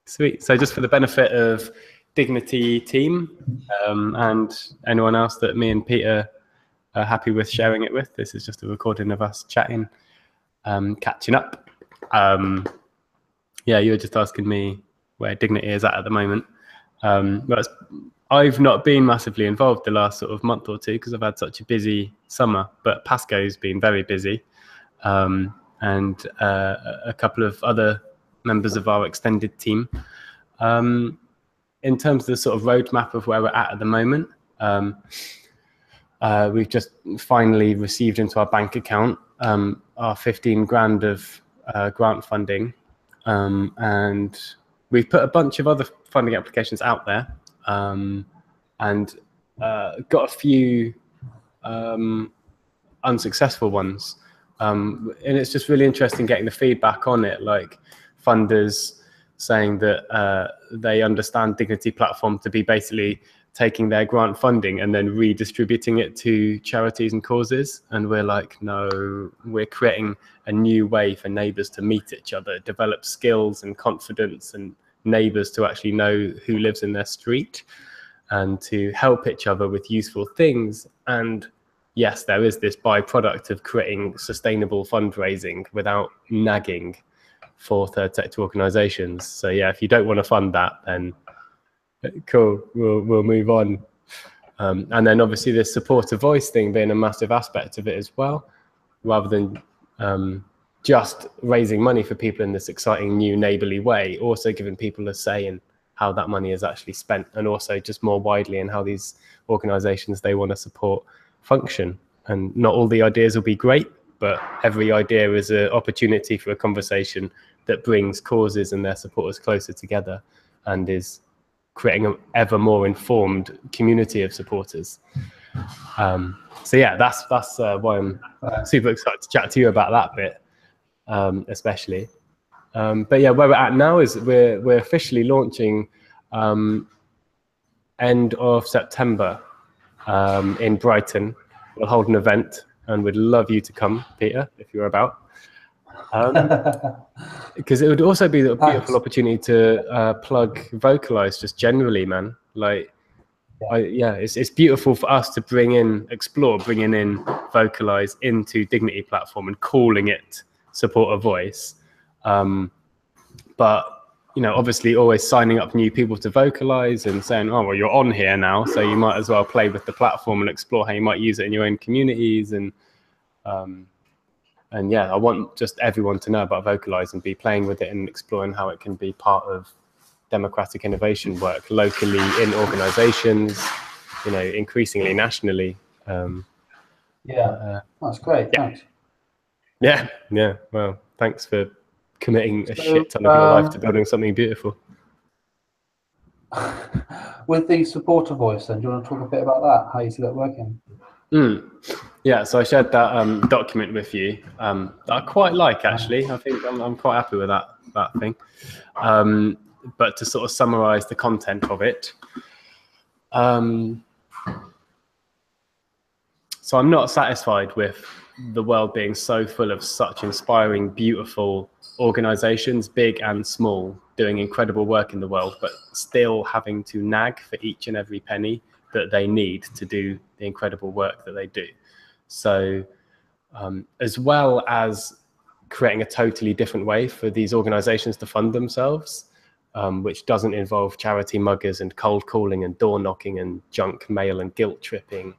Sweet. So just for the benefit of Dignity team and anyone else that me and Peter are happy with sharing it with, this is just a recording of us chatting, catching up. Yeah, you were just asking me where Dignity is at the moment. But I've not been massively involved the last sort of month or two because I've had such a busy summer, but Pasco's been very busy. And a couple of other members of our extended team. In terms of the sort of roadmap of where we're at the moment, we've just finally received into our bank account our 15 grand of grant funding, and we've put a bunch of other funding applications out there, and got a few unsuccessful ones. And it's just really interesting getting the feedback on it, like funders saying that they understand Dignity Platform to be basically taking their grant funding and then redistributing it to charities and causes. And we're like, no, we're creating a new way for neighbours to meet each other, develop skills and confidence, and neighbours to actually know who lives in their street and to help each other with useful things. And yes, there is this byproduct of creating sustainable fundraising without nagging for third sector organisations. So yeah, if you don't want to fund that, then cool, we'll move on. And then obviously this supporter voice thing being a massive aspect of it as well, rather than just raising money for people in this exciting new neighbourly way, also giving people a say in how that money is actually spent, and also just more widely in how these organisations they want to support function. And not all the ideas will be great, but every idea is an opportunity for a conversation that brings causes and their supporters closer together and is creating an ever more informed community of supporters. So yeah, that's why I'm super excited to chat to you about that bit, especially. But yeah, where we're at now is we're officially launching end of September in Brighton. We'll hold an event, and we'd love you to come, Peter, if you're about. Because it would also be a beautiful opportunity to plug VocalEyes just generally, man. Like, it's beautiful for us to bringing in VocalEyes into Dignity Platform and calling it Support a Voice. But you know, obviously always signing up new people to VocalEyes and saying, oh, well, you're on here now, so you might as well play with the platform and explore how you might use it in your own communities. And yeah, I want just everyone to know about VocalEyes and be playing with it and exploring how it can be part of democratic innovation work locally in organizations, you know, increasingly nationally. That's great. Thanks. Yeah. Well, thanks for committing a shit ton of your life to building something beautiful. With the supporter voice, then, do you want to talk a bit about that? How you see that working? Yeah, so I shared that document with you that I quite like, actually. I think I'm quite happy with that thing. But to sort of summarize the content of it, so I'm not satisfied with the world being so full of such inspiring, beautiful organizations, big and small, doing incredible work in the world, but still having to nag for each and every penny that they need to do the incredible work that they do. So as well as creating a totally different way for these organizations to fund themselves, which doesn't involve charity muggers and cold calling and door knocking and junk mail and guilt tripping,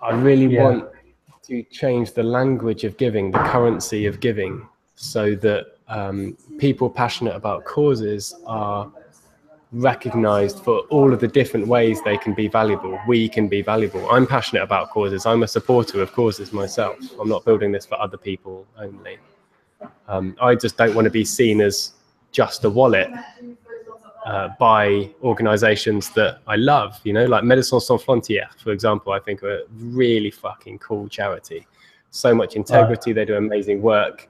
I really want to change the language of giving, the currency of giving, so that people passionate about causes are recognized for all of the different ways they can be valuable. We can be valuable. I'm passionate about causes. I'm a supporter of causes myself. I'm not building this for other people only. I just don't want to be seen as just a wallet by organizations that I love, you know, like Médecins Sans Frontières, for example. I think are a really fucking cool charity. So much integrity. They do amazing work.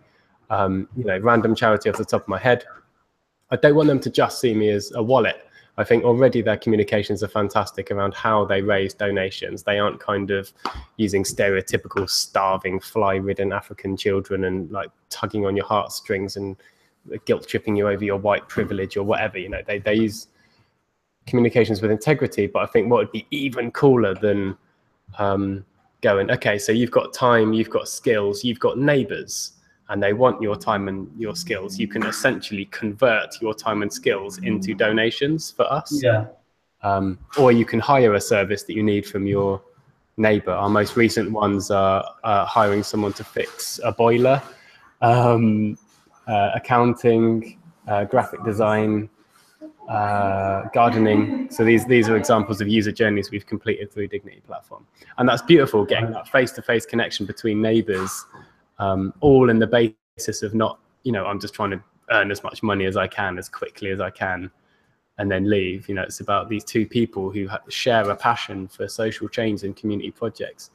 You know, random charity off the top of my head. I don't want them to just see me as a wallet. I think already their communications are fantastic around how they raise donations. They aren't kind of using stereotypical starving, fly-ridden African children and like tugging on your heartstrings and guilt tripping you over your white privilege or whatever. You know, they use communications with integrity. But I think what would be even cooler than going, okay, so you've got time, you've got skills, you've got neighbors, and they want your time and your skills. You can essentially convert your time and skills into donations for us. Yeah. Or you can hire a service that you need from your neighbor. Our most recent ones are hiring someone to fix a boiler, accounting, graphic design, gardening. So these are examples of user journeys we've completed through Dignity Platform. And that's beautiful, getting that face-to-face connection between neighbors, all in the basis of not, you know, I'm just trying to earn as much money as I can, as quickly as I can, and then leave. You know, it's about these two people who share a passion for social change and community projects,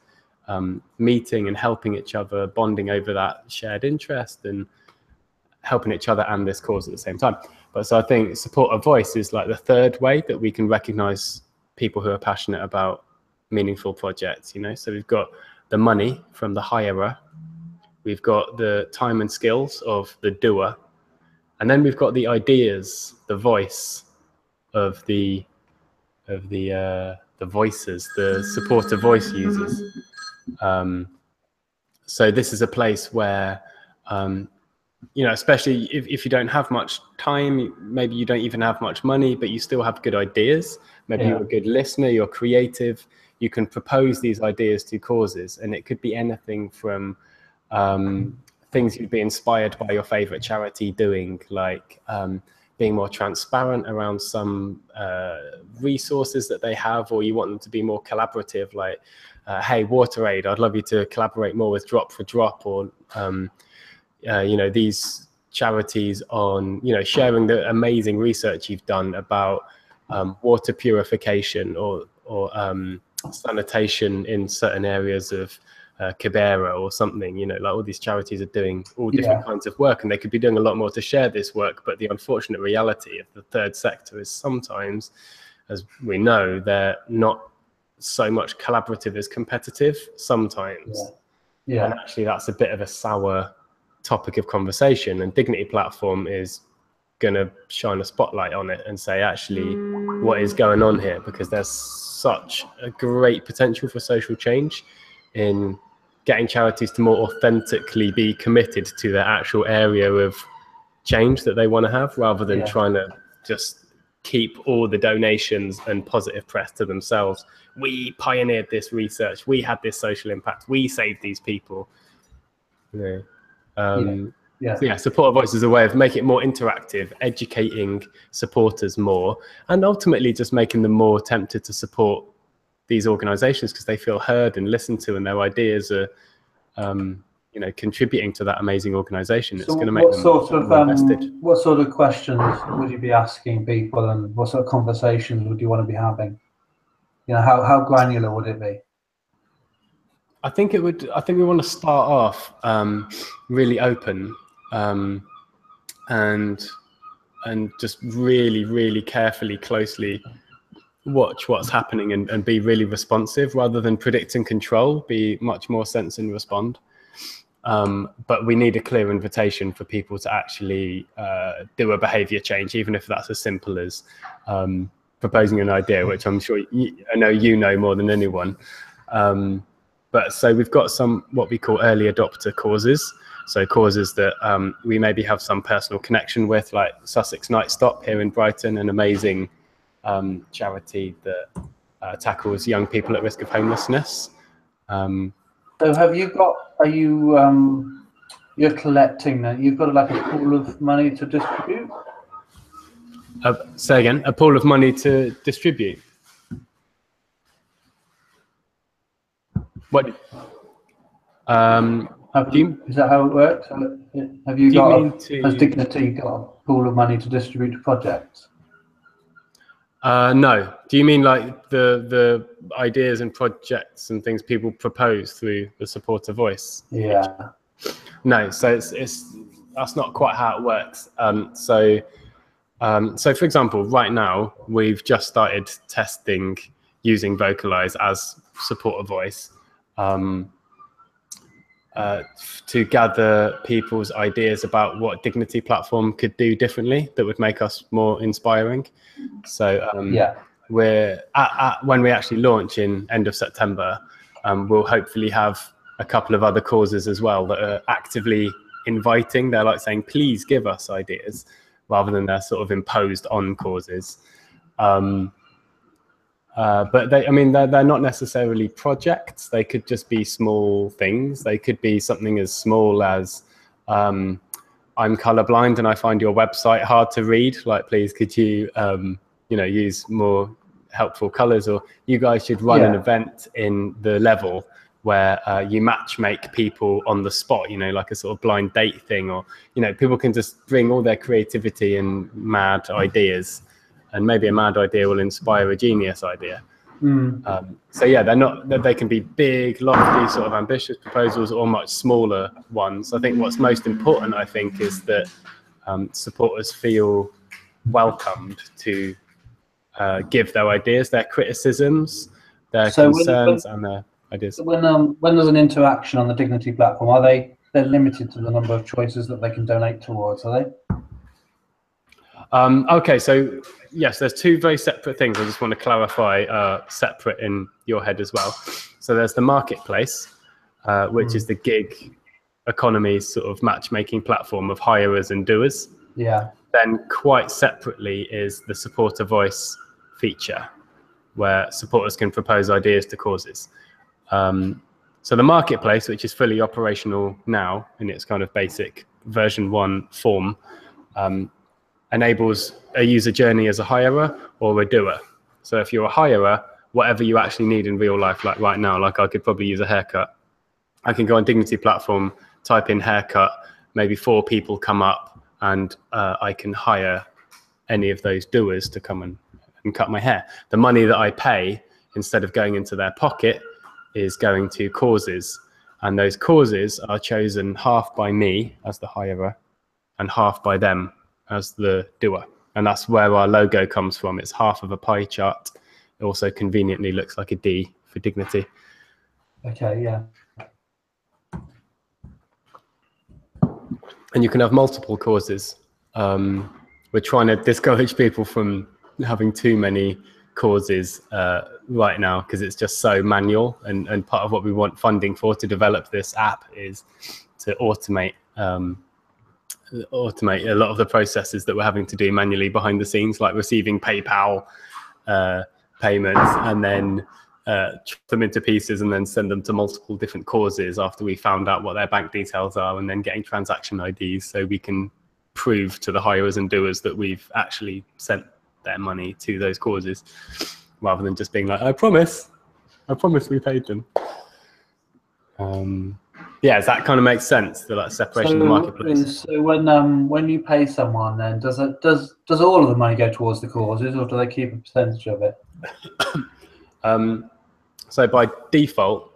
meeting and helping each other, bonding over that shared interest and helping each other and this cause at the same time. But so I think support of voice is like the third way that we can recognize people who are passionate about meaningful projects, you know. So we've got the money from the hirer, we've got the time and skills of the doer, and then we've got the ideas, the voice of the voices, the supportive voice users. So this is a place where you know, especially if you don't have much time, maybe you don't even have much money, but you still have good ideas. Maybe you're a good listener, you're creative, you can propose these ideas to causes, and it could be anything from things you'd be inspired by your favorite charity doing, like being more transparent around some resources that they have, or you want them to be more collaborative, like, hey, WaterAid, I'd love you to collaborate more with Drop for Drop, or you know, these charities on, you know, sharing the amazing research you've done about water purification or sanitation in certain areas of Kibera or something. You know, like all these charities are doing all different kinds of work, and they could be doing a lot more to share this work. But the unfortunate reality of the third sector is sometimes, as we know, they're not so much collaborative as competitive sometimes. And actually that's a bit of a sour topic of conversation, and Dignity Platform is going to shine a spotlight on it and say, actually, what is going on here? Because there's such a great potential for social change in getting charities to more authentically be committed to their actual area of change that they want to have, rather than trying to just keep all the donations and positive press to themselves. We pioneered this research, we had this social impact, we saved these people. You know, so yeah, supporter voice is a way of making it more interactive, educating supporters more, and ultimately just making them more tempted to support these organizations because they feel heard and listened to, and their ideas are you know, contributing to that amazing organization. It's going to make them more invested. What sort of questions would you be asking people, and what sort of conversations would you want to be having? You know, how granular would it be? I think we want to start off really open, and just really carefully, closely watch what's happening and be really responsive, rather than predict and control. Be much more sense and respond. But we need a clear invitation for people to actually do a behavior change, even if that's as simple as proposing an idea, which I'm sure I know you know more than anyone. But so we've got some what we call early adopter causes. So causes that we maybe have some personal connection with, like Sussex Night Stop here in Brighton, an amazing charity that tackles young people at risk of homelessness. So have you got, you're collecting then, you've got like a pool of money to distribute? Say again, a pool of money to distribute? What? Is that how it works? Have you got, has Dignity got a pool of money to distribute to projects? No. Do you mean like the ideas and projects and things people propose through the supporter voice? Yeah. No. So that's not quite how it works. So for example, right now we've just started testing using VocalEyes as supporter voice. to gather people's ideas about what Dignity platform could do differently that would make us more inspiring. So we're when we actually launch in end of September, we'll hopefully have a couple of other causes as well that are actively inviting. They're like saying, please give us ideas, rather than they're sort of imposed on causes. But they're not necessarily projects. They could just be small things. They could be something as small as, I'm colorblind and I find your website hard to read. Like, please, could you, use more helpful colors? Or you guys should run an event in the level where you match make people on the spot, like a sort of blind date thing, or, people can just bring all their creativity and mad ideas, and maybe a mad idea will inspire a genius idea. So yeah, they can be big, lofty, sort of ambitious proposals, or much smaller ones. I think what's most important, is that supporters feel welcomed to give their ideas, their criticisms, their concerns, and their ideas. When there's an interaction on the Dignity platform, they're limited to the number of choices that they can donate towards, are they? Okay, so yes, there's two very separate things. I just want to clarify, separate in your head as well. So there's the marketplace, which is the gig economy sort of matchmaking platform of hirers and doers. Yeah. Then quite separately is the supporter voice feature, where supporters can propose ideas to causes. So the marketplace, which is fully operational now in its kind of basic version 1 form, enables a user journey as a hirer or a doer. So if you're a hirer, whatever you actually need in real life, like right now, like I could probably use a haircut. I can go on Dignity platform, type in haircut, maybe 4 people come up, and I can hire any of those doers to come and cut my hair. The money that I pay, instead of going into their pocket, is going to causes. And those causes are chosen half by me as the hirer and half by them as the doer. And that's where our logo comes from. It's half of a pie chart. It also conveniently looks like a D for Dignity. Okay, yeah. And you can have multiple causes. We're trying to discourage people from having too many causes right now, because it's just so manual. And part of what we want funding for to develop this app is to automate a lot of the processes that we're having to do manually behind the scenes, like receiving PayPal payments and then chop them into pieces and then send them to multiple different causes after we found out what their bank details are, and then getting transaction IDs so we can prove to the hirers and doers that we've actually sent their money to those causes, rather than just being like, I promise we paid them. Yeah, does that kind of make sense, the like separation of the marketplace? So when you pay someone, then does all of the money go towards the causes, or do they keep a percentage of it? So by default,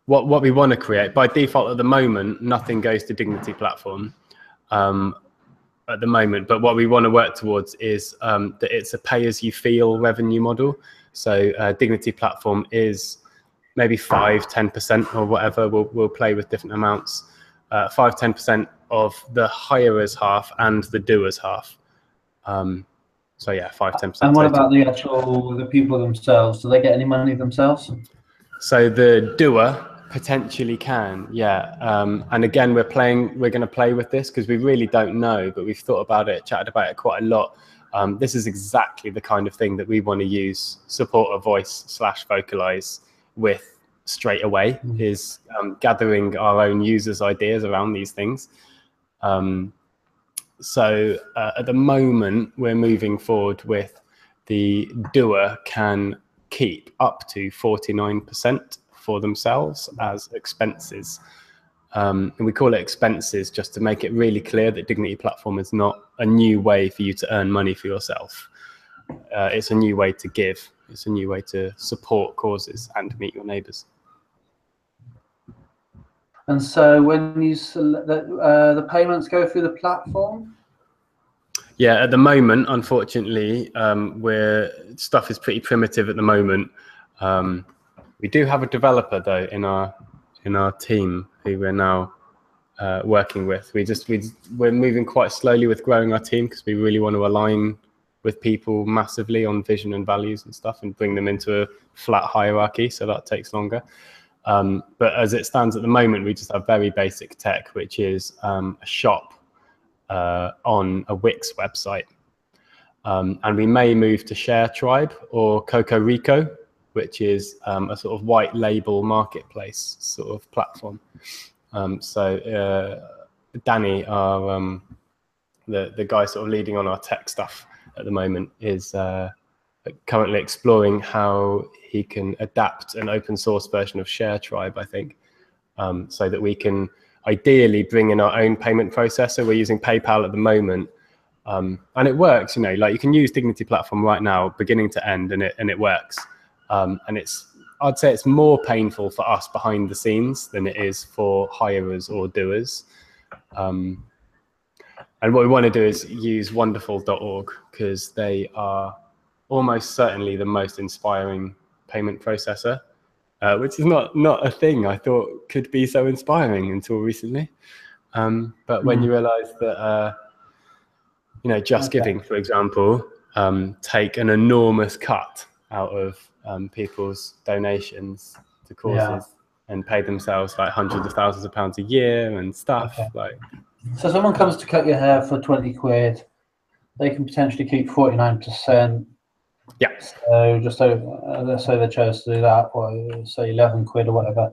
what we want to create, by default at the moment, nothing goes to Dignity platform at the moment, but what we want to work towards is that it's a pay-as-you-feel revenue model. So Dignity platform is maybe 5–10% or whatever. We'll play with different amounts. 5–10% of the hirer's half and the doer's half. So yeah, 5–10%. And what about the people themselves? Do they get any money themselves? So the doer potentially can, yeah. And again, we're going to play with this because we really don't know, but we've thought about it, chatted about it quite a lot. This is exactly the kind of thing that we want to use supporter voice / VocalEyes with straight away, is gathering our own users' ideas around these things. So at the moment, we're moving forward with the doer can keep up to 49% for themselves as expenses. And we call it expenses just to make it really clear that Dignity platform is not a new way for you to earn money for yourself. It's a new way to give. It's a new way to support causes and meet your neighbours. And so when you select the payments go through the platform? Yeah, at the moment, unfortunately, stuff is pretty primitive at the moment. We do have a developer though in our in our team who we're now working with. We're moving quite slowly with growing our team because we really want to align with people massively on vision and values and stuff and bring them into a flat hierarchy. So that takes longer. But as it stands at the moment, we just have very basic tech, which is a shop on a Wix website. And we may move to Share Tribe or Coco Rico, which is a sort of white label marketplace sort of platform. So Danny, our the guy sort of leading on our tech stuff at the moment, is currently exploring how he can adapt an open source version of Share Tribe, I think, so that we can ideally bring in our own payment processor. We're using PayPal at the moment, and it works. You know, like you can use Dignity Platform right now, beginning to end, and it works. And I'd say it's more painful for us behind the scenes than it is for hirers or doers. And what we want to do is use wonderful.org because they are almost certainly the most inspiring payment processor, which is not a thing I thought could be so inspiring until recently. But when you realize that, you know, Just Giving, for example, take an enormous cut out of people's donations to causes and pay themselves like hundreds of thousands of pounds a year and stuff. Like, so someone comes to cut your hair for 20 quid, they can potentially keep 49%. Yeah. So just so let's say they chose to do that, or say 11 quid or whatever.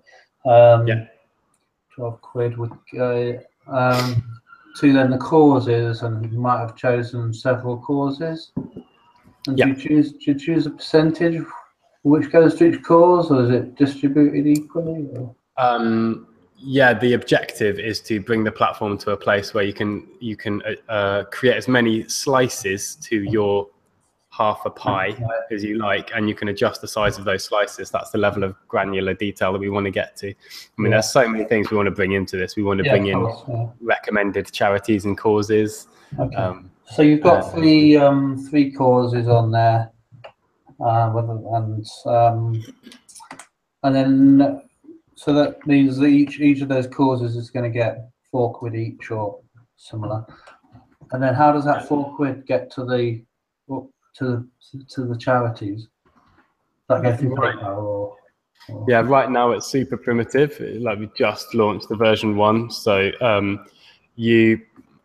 12 quid would go to then the causes, and you might have chosen several causes. And do you choose a percentage which goes to each cause, or is it distributed equally? Or? Yeah, the objective is to bring the platform to a place where you can create as many slices to your half a pie as you like, and you can adjust the size of those slices. That's the level of granular detail that we want to get to. I mean, there's so many things we want to bring into this. We want to bring in recommended charities and causes. So you've got three causes on there, and then so that means that each of those causes is going to get 4 quid each or similar. And then how does that 4 quid get to the charities? Does that go through PayPal or? Yeah, right now it's super primitive. Like we just launched the version 1, so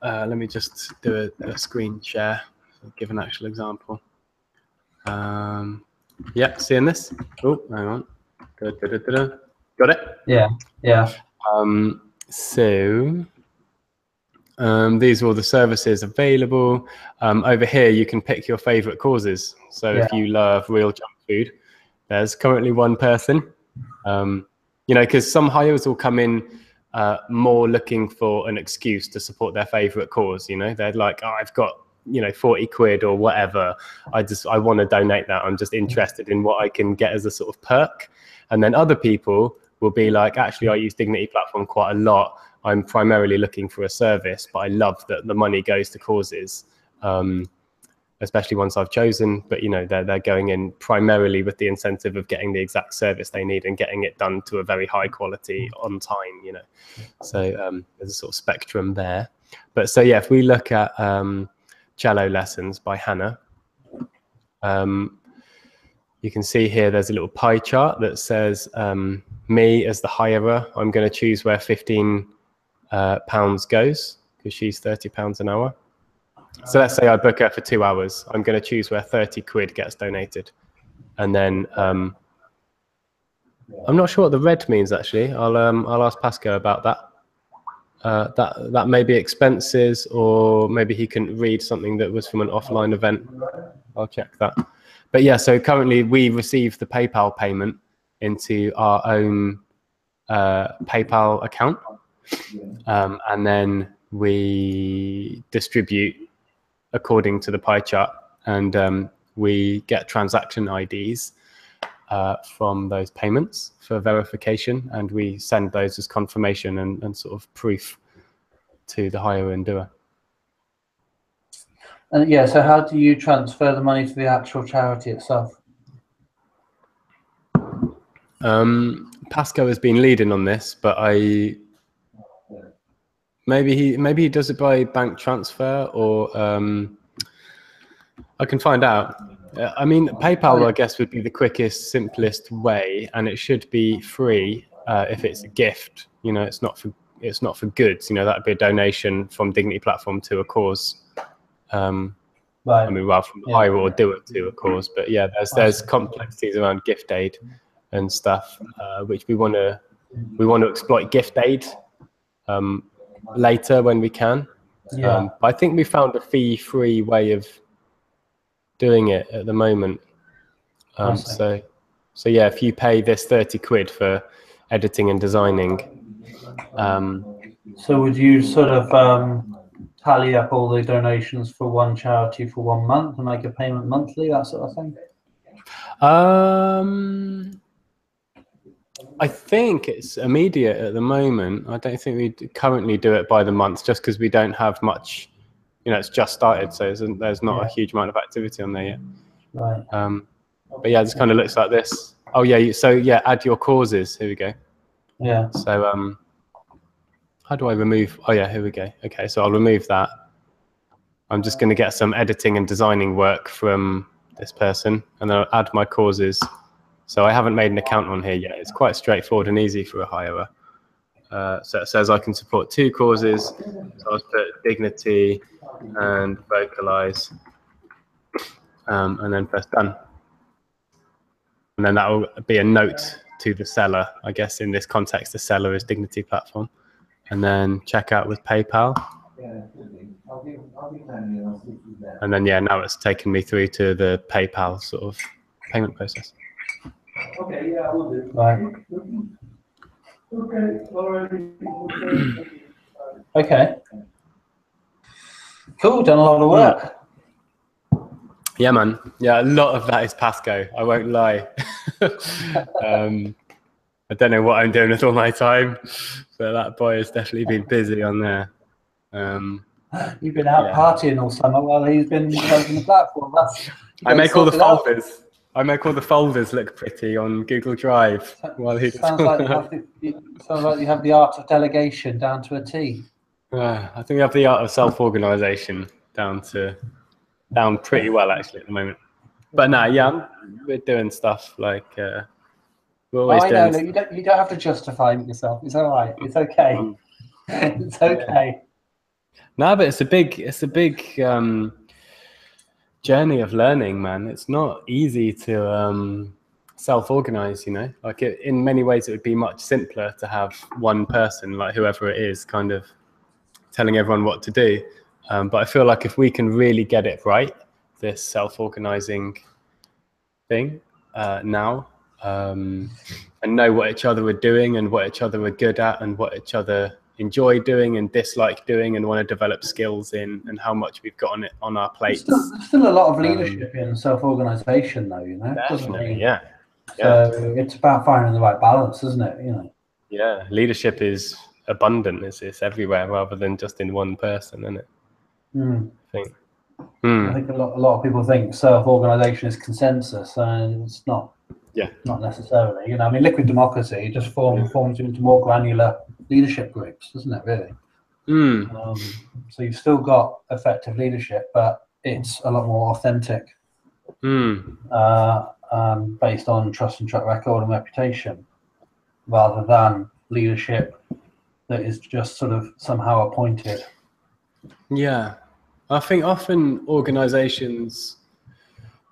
let me just do a screen share. I'll give an actual example. Yeah, seeing this? Oh, hang on. Got it? Yeah. So these are all the services available. Over here, you can pick your favorite causes. So if you love real junk food, there's currently one person. You know, because some hires will come in more looking for an excuse to support their favorite cause. You know, they're like, oh, I've got, you know, 40 quid or whatever. I want to donate that. I'm just interested in what I can get as a sort of perk. And then other people will be like, actually, I use Dignity Platform quite a lot. I'm primarily looking for a service, but I love that the money goes to causes, especially ones I've chosen. But, you know, they're going in primarily with the incentive of getting the exact service they need and getting it done to a very high quality on time, you know. So there's a sort of spectrum there. But so, yeah, if we look at Cello Lessons by Hannah, you can see here there's a little pie chart that says me as the hirer, I'm going to choose where 15 pounds goes because she's £30 an hour. So let's say I book her for 2 hours. I'm going to choose where 30 quid gets donated. And then I'm not sure what the red means, actually. I'll ask Pascal about that. That may be expenses, or maybe he can read something that was from an offline event. I'll check that. But yeah, so currently we receive the PayPal payment into our own PayPal account. And then we distribute according to the pie chart, and we get transaction IDs from those payments for verification, and we send those as confirmation and sort of proof to the hirer and doer. And yeah, so how do you transfer the money to the actual charity itself? Pasco has been leading on this, but maybe he does it by bank transfer, or I can find out. I mean, PayPal, I guess, would be the quickest, simplest way, and it should be free if it's a gift. You know, it's not for goods. You know, that'd be a donation from Dignity Platform to a cause. Right. I mean, well, from I or do it to a cause, but yeah, there's complexities around gift aid and stuff, which we want to exploit gift aid later when we can. But I think we found a fee-free way of doing it at the moment. So yeah, if you pay this 30 quid for editing and designing. So would you sort of tally up all the donations for one charity for 1 month and make a payment monthly, that sort of thing? I think it's immediate at the moment. I don't think we currently do it by the month, just because we don't have much. You know, it's just started, so there's not a huge amount of activity on there yet. Right. But yeah, it just kind of looks like this. Oh yeah, so yeah, add your causes. Here we go. Yeah. So how do I remove? Oh yeah, here we go. Okay, so I'll remove that. I'm just going to get some editing and designing work from this person, and then I'll add my causes. So I haven't made an account on here yet. It's quite straightforward and easy for a hirer. So it says I can support 2 causes. So I'll put Dignity and VocalEyes, and then press done. And then that will be a note to the seller. I guess in this context, the seller is Dignity Platform. And then check out with PayPal. And then, yeah, now it's taken me through to the PayPal sort of payment process. Okay, yeah, I will do. Right. Okay. Cool, done a lot of work. Yeah, man. Yeah, a lot of that is Pasco. I won't lie. I don't know what I'm doing with all my time, but that boy has definitely been busy on there. You've been out partying all summer while he's been closing the platform. I make all the folders. I make all the folders look pretty on Google Drive while he does. Sounds like you have the art of delegation down to a T. I think we have the art of self-organisation down pretty well actually at the moment. But no, yeah, we're doing stuff like we're always doing. I know. You don't have to justify yourself. It's all right. It's okay. It's okay. No, but it's a big journey of learning, man. It's not easy to self-organize, you know. Like in many ways, it would be much simpler to have one person, like whoever it is, kind of telling everyone what to do. But I feel like if we can really get it right, this self-organizing thing now, and know what each other are doing and what each other are good at and what each other enjoy doing and dislike doing and want to develop skills in, and how much we've got on our plates. There's still a lot of leadership in self-organization, though, you know. Definitely, yeah. So it's about finding the right balance, isn't it? You know. Yeah, leadership is abundant. It's everywhere rather than just in one person, isn't it? I think a lot of people think self-organization is consensus, and it's not. Yeah. Not necessarily. You know, I mean, liquid democracy just forms into more granular leadership groups, doesn't it? Really. So you've still got effective leadership, but it's a lot more authentic, based on trust and track record and reputation, rather than leadership that is just sort of somehow appointed. Yeah, I think often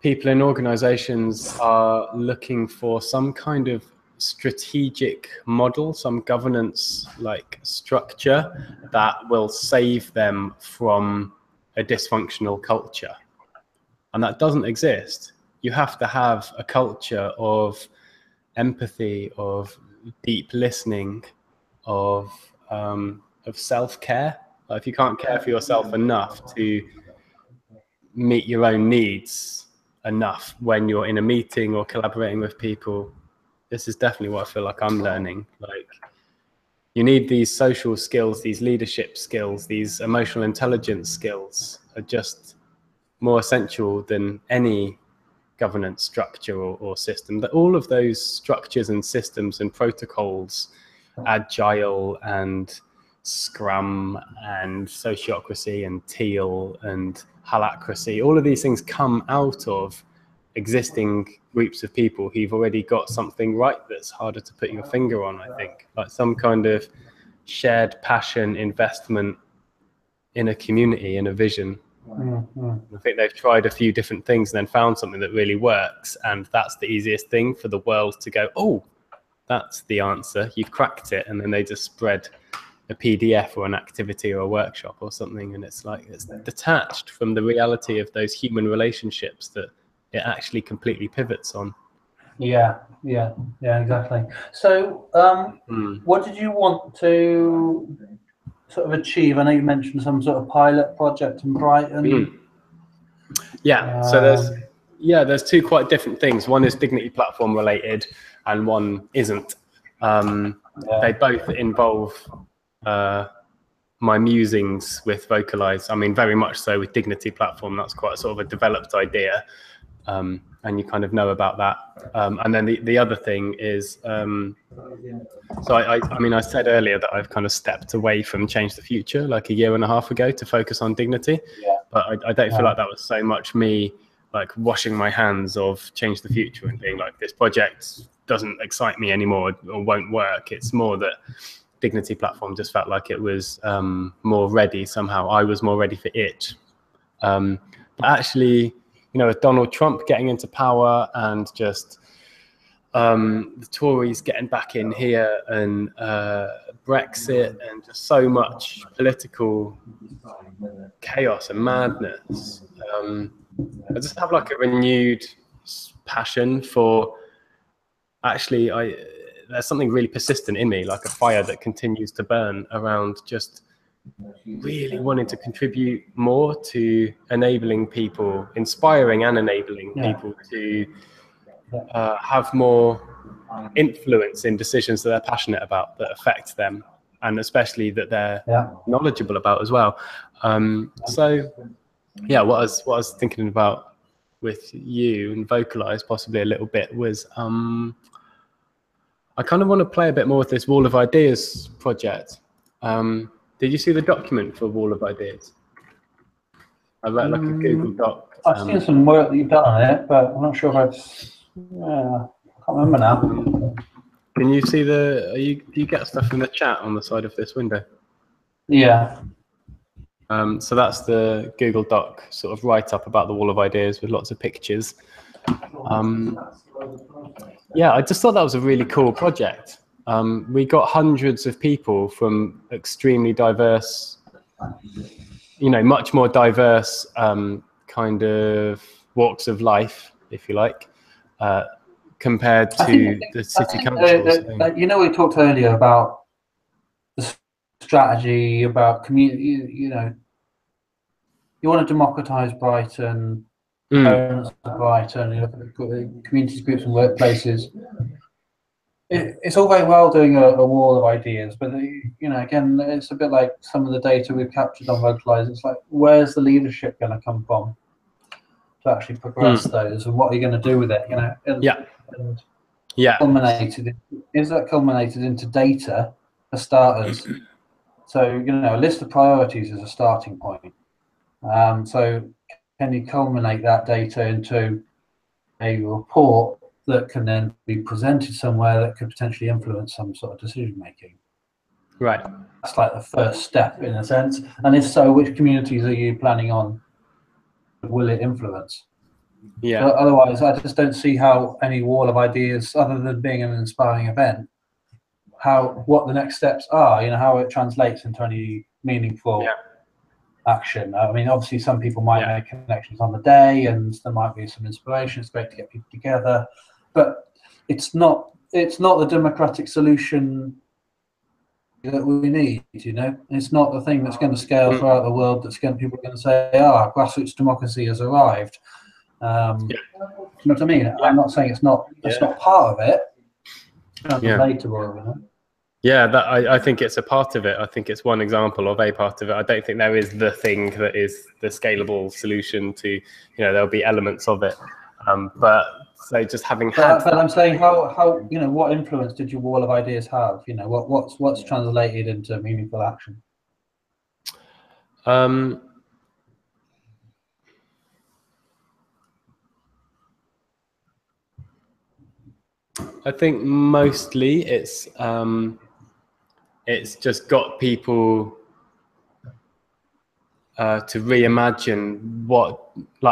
people in organizations are looking for some kind of strategic model, some governance like structure that will save them from a dysfunctional culture. And that doesn't exist. You have to have a culture of empathy, of deep listening, of self-care. If you can't care for yourself enough to meet your own needs enough when you're in a meeting or collaborating with people, this is definitely what I feel like I'm learning. Like, you need these social skills, these leadership skills, these emotional intelligence skills are just more essential than any governance structure or system, that all of those structures and systems and protocols, Agile and Scrum and Sociocracy and Teal and Halacracy, all of these things come out of existing groups of people who've already got something right that's harder to put your finger on, I think, like some kind of shared passion, investment in a community, in a vision. I think they've tried a few different things and then found something that really works, and that's the easiest thing for the world to go, oh, that's the answer, you've cracked it. And then they just spread a PDF or an activity or a workshop or something, and it's like it's detached from the reality of those human relationships that it actually completely pivots on. Yeah, exactly. So what did you want to sort of achieve? I know you mentioned some sort of pilot project in Brighton. Yeah, so there's two quite different things. One is Dignity Platform related and one isn't. They both involve my musings with VocalEyes. I mean, very much so with Dignity Platform. That's quite a sort of a developed idea, and you kind of know about that. And then the other thing is, so I mean, I said earlier that I've kind of stepped away from Change the Future like a year and a half ago to focus on dignity. But I don't feel like that was so much me like washing my hands of Change the Future and being like, this project doesn't excite me anymore or won't work. It's more that Dignity Platform just felt like it was more ready somehow. I was more ready for it. But actually, you know, with Donald Trump getting into power and just the Tories getting back in here and Brexit and just so much political chaos and madness, I just have like a renewed passion for actually, there's something really persistent in me, like a fire that continues to burn around just really wanting to contribute more to enabling people, inspiring and enabling people to have more influence in decisions that they're passionate about, that affect them, and especially that they're knowledgeable about as well. So yeah, what I was thinking about with you and VocalEyes possibly a little bit was I kind of want to play a bit more with this Wall of Ideas project. Did you see the document for Wall of Ideas? I wrote like a Google Doc. I've seen some work that you've done on it, but I'm not sure if I can't remember now. Can you see do you get stuff in the chat on the side of this window? Yeah. So that's the Google Doc sort of write-up about the Wall of Ideas with lots of pictures. Yeah, I just thought that was a really cool project. We got hundreds of people from extremely diverse, you know, much more diverse kind of walks of life, if you like, compared to the city councils. You know, we talked earlier about the strategy, about community, you know, you want to democratize Brighton, owners of Brighton, you look at the communities, groups and workplaces. It's all very well doing a wall of ideas, but you know, again, it's a bit like some of the data we've captured on VocalEyes. It's like, where's the leadership going to come from to actually progress those, and what are you going to do with it? You know, and is that culminated into data for starters? So you know, a list of priorities is a starting point. So can you culminate that data into a report that can then be presented somewhere that could potentially influence some sort of decision making? Right. That's like the first step in a sense. And if so, which communities are you planning on? Will it influence? Yeah. So otherwise, I just don't see how any Wall of Ideas, other than being an inspiring event, what the next steps are. You know, how it translates into any meaningful action. I mean, obviously, some people might make connections on the day, and there might be some inspiration. It's great to get people together, but it's not the democratic solution that we need. You know, it's not the thing that's going to scale throughout the world. People are going to say, grassroots democracy has arrived. You know what I mean? I'm not saying it's not part of it. It's debatable, you know? Yeah, I think it's a part of it. I think it's one example of a part of it. I don't think there is the thing that is the scalable solution to, you know, there'll be elements of it. But so just having had. But I'm saying how you know, what influence did your wall of ideas have? You know, what's translated into meaningful action? I think mostly it's just got people to reimagine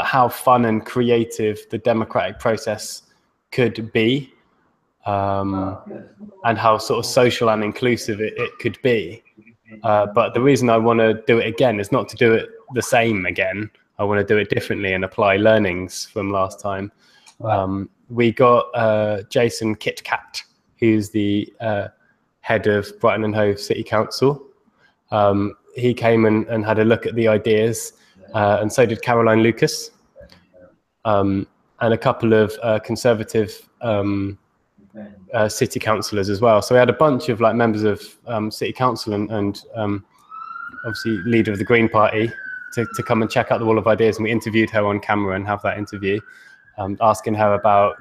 how fun and creative the democratic process could be, and how sort of social and inclusive it could be. But the reason I want to do it again is not to do it the same again. I want to do it differently and apply learnings from last time. Right. We got Jason Kitcat, who's the head of Brighton and Hove City Council. He came and had a look at the ideas, and so did Caroline Lucas, and a couple of conservative city councillors as well. So we had a bunch of members of city council and obviously leader of the Green Party to come and check out the wall of ideas, and we interviewed her on camera and have that interview, asking her about,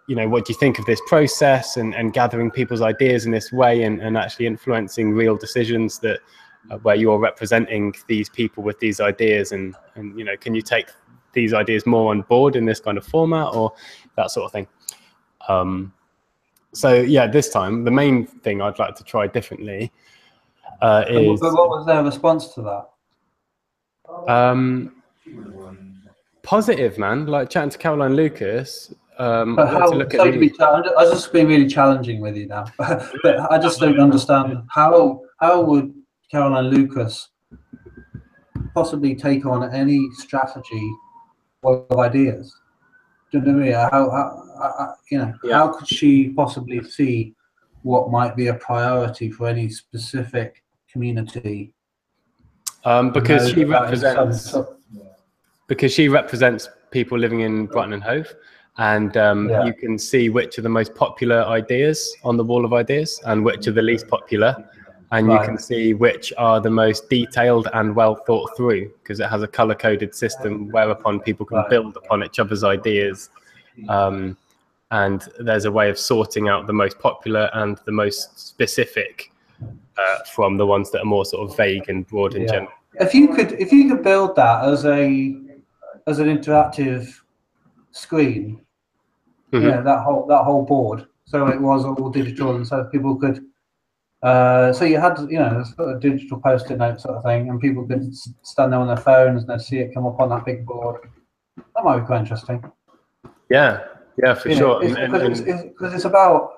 what do you think of this process and gathering people's ideas in this way and actually influencing real decisions that where you're representing these people with these ideas and can you take these ideas more on board in this kind of format or that sort of thing. So yeah, this time the main thing I'd like to try differently is. But what was their response to that? Positive, man. Like chatting to Caroline Lucas. But how? So to be, I was just being really challenging with you now, but I just don't understand how would Caroline Lucas possibly take on any strategy of ideas? Do you know what I mean? How could she possibly see what might be a priority for any specific community? Because she represents people living in Brighton and Hove, and you can see which are the most popular ideas on the wall of ideas and which are the least popular, and you can see which are the most detailed and well thought through, because it has a color-coded system whereupon people can build upon each other's ideas, and there's a way of sorting out the most popular and the most specific from the ones that are more sort of vague and broad in general. If you could build that as an interactive screen, that whole board, so it was all digital, and so people could, so you had sort of digital post-it note sort of thing, and people could stand there on their phones and they'd see it come up on that big board. That might be quite interesting. Yeah, for sure. Because it's about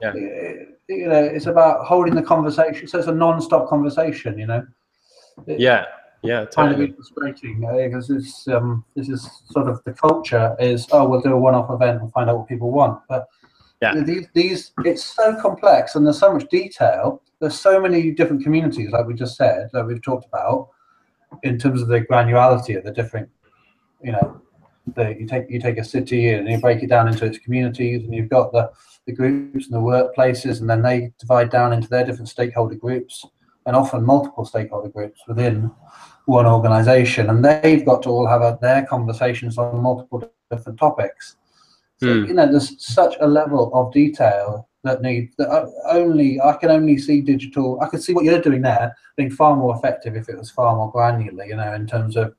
it's about holding the conversation, so it's a non-stop conversation. Yeah, totally. Kind of frustrating because this is sort of the culture is, we'll do a one-off event and find out what people want, but these it's so complex and there's so much detail. There's so many different communities, like we just said, that we've talked about, in terms of the granularity of the different, you take a city and you break it down into its communities, and you've got the groups and the workplaces, and then they divide down into their different stakeholder groups, and often multiple stakeholder groups within one organization, and they've got to all have their conversations on multiple different topics. So there's such a level of detail that I can only see digital. I could see what you're doing there being far more effective if it was far more granular, in terms of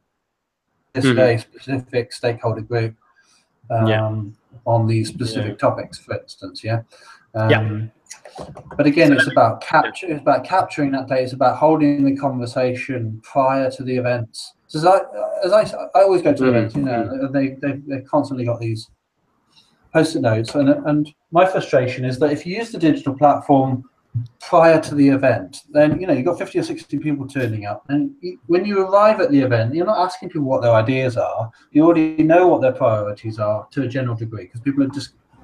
this very specific stakeholder group on these specific topics, for instance. But again, it's about capturing that data. It's about holding the conversation prior to the events. So I always go to events, they've constantly got these post-it notes, and my frustration is that if you use the digital platform prior to the event, then you've got 50 or 60 people turning up, and when you arrive at the event, you're not asking people what their ideas are. You already know what their priorities are to a general degree, because people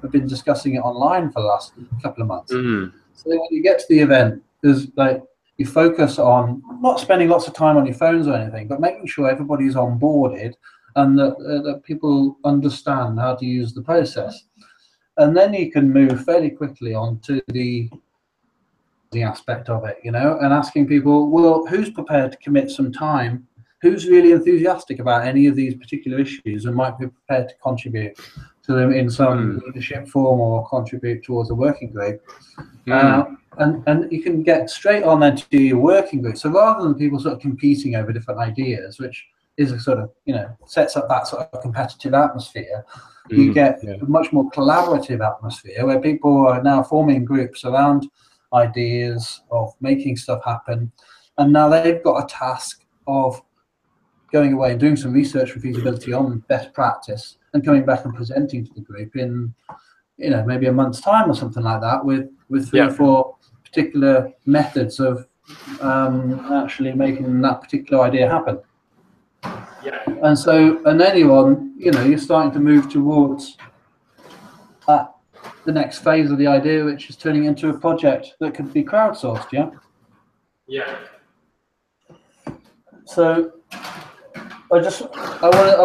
have been discussing it online for the last couple of months. So when you get to the event, there's you focus on not spending lots of time on your phones or anything, but making sure everybody's onboarded and that people understand how to use the process. And then you can move fairly quickly on to the aspect of it, and asking people, well, who's prepared to commit some time? Who's really enthusiastic about any of these particular issues and might be prepared to contribute to them in some leadership form or contribute towards a working group. And you can get straight on then to your working group. So rather than people sort of competing over different ideas, which is a sort of, sets up that sort of competitive atmosphere, you get a much more collaborative atmosphere where people are now forming groups around ideas of making stuff happen. And now they've got a task of going away and doing some research for feasibility on best practice and coming back and presenting to the group in, maybe a month's time or something like that with 3 or 4 particular methods of actually making that particular idea happen. And so, and anyone, you're starting to move towards the next phase of the idea, which is turning into a project that could be crowdsourced. So I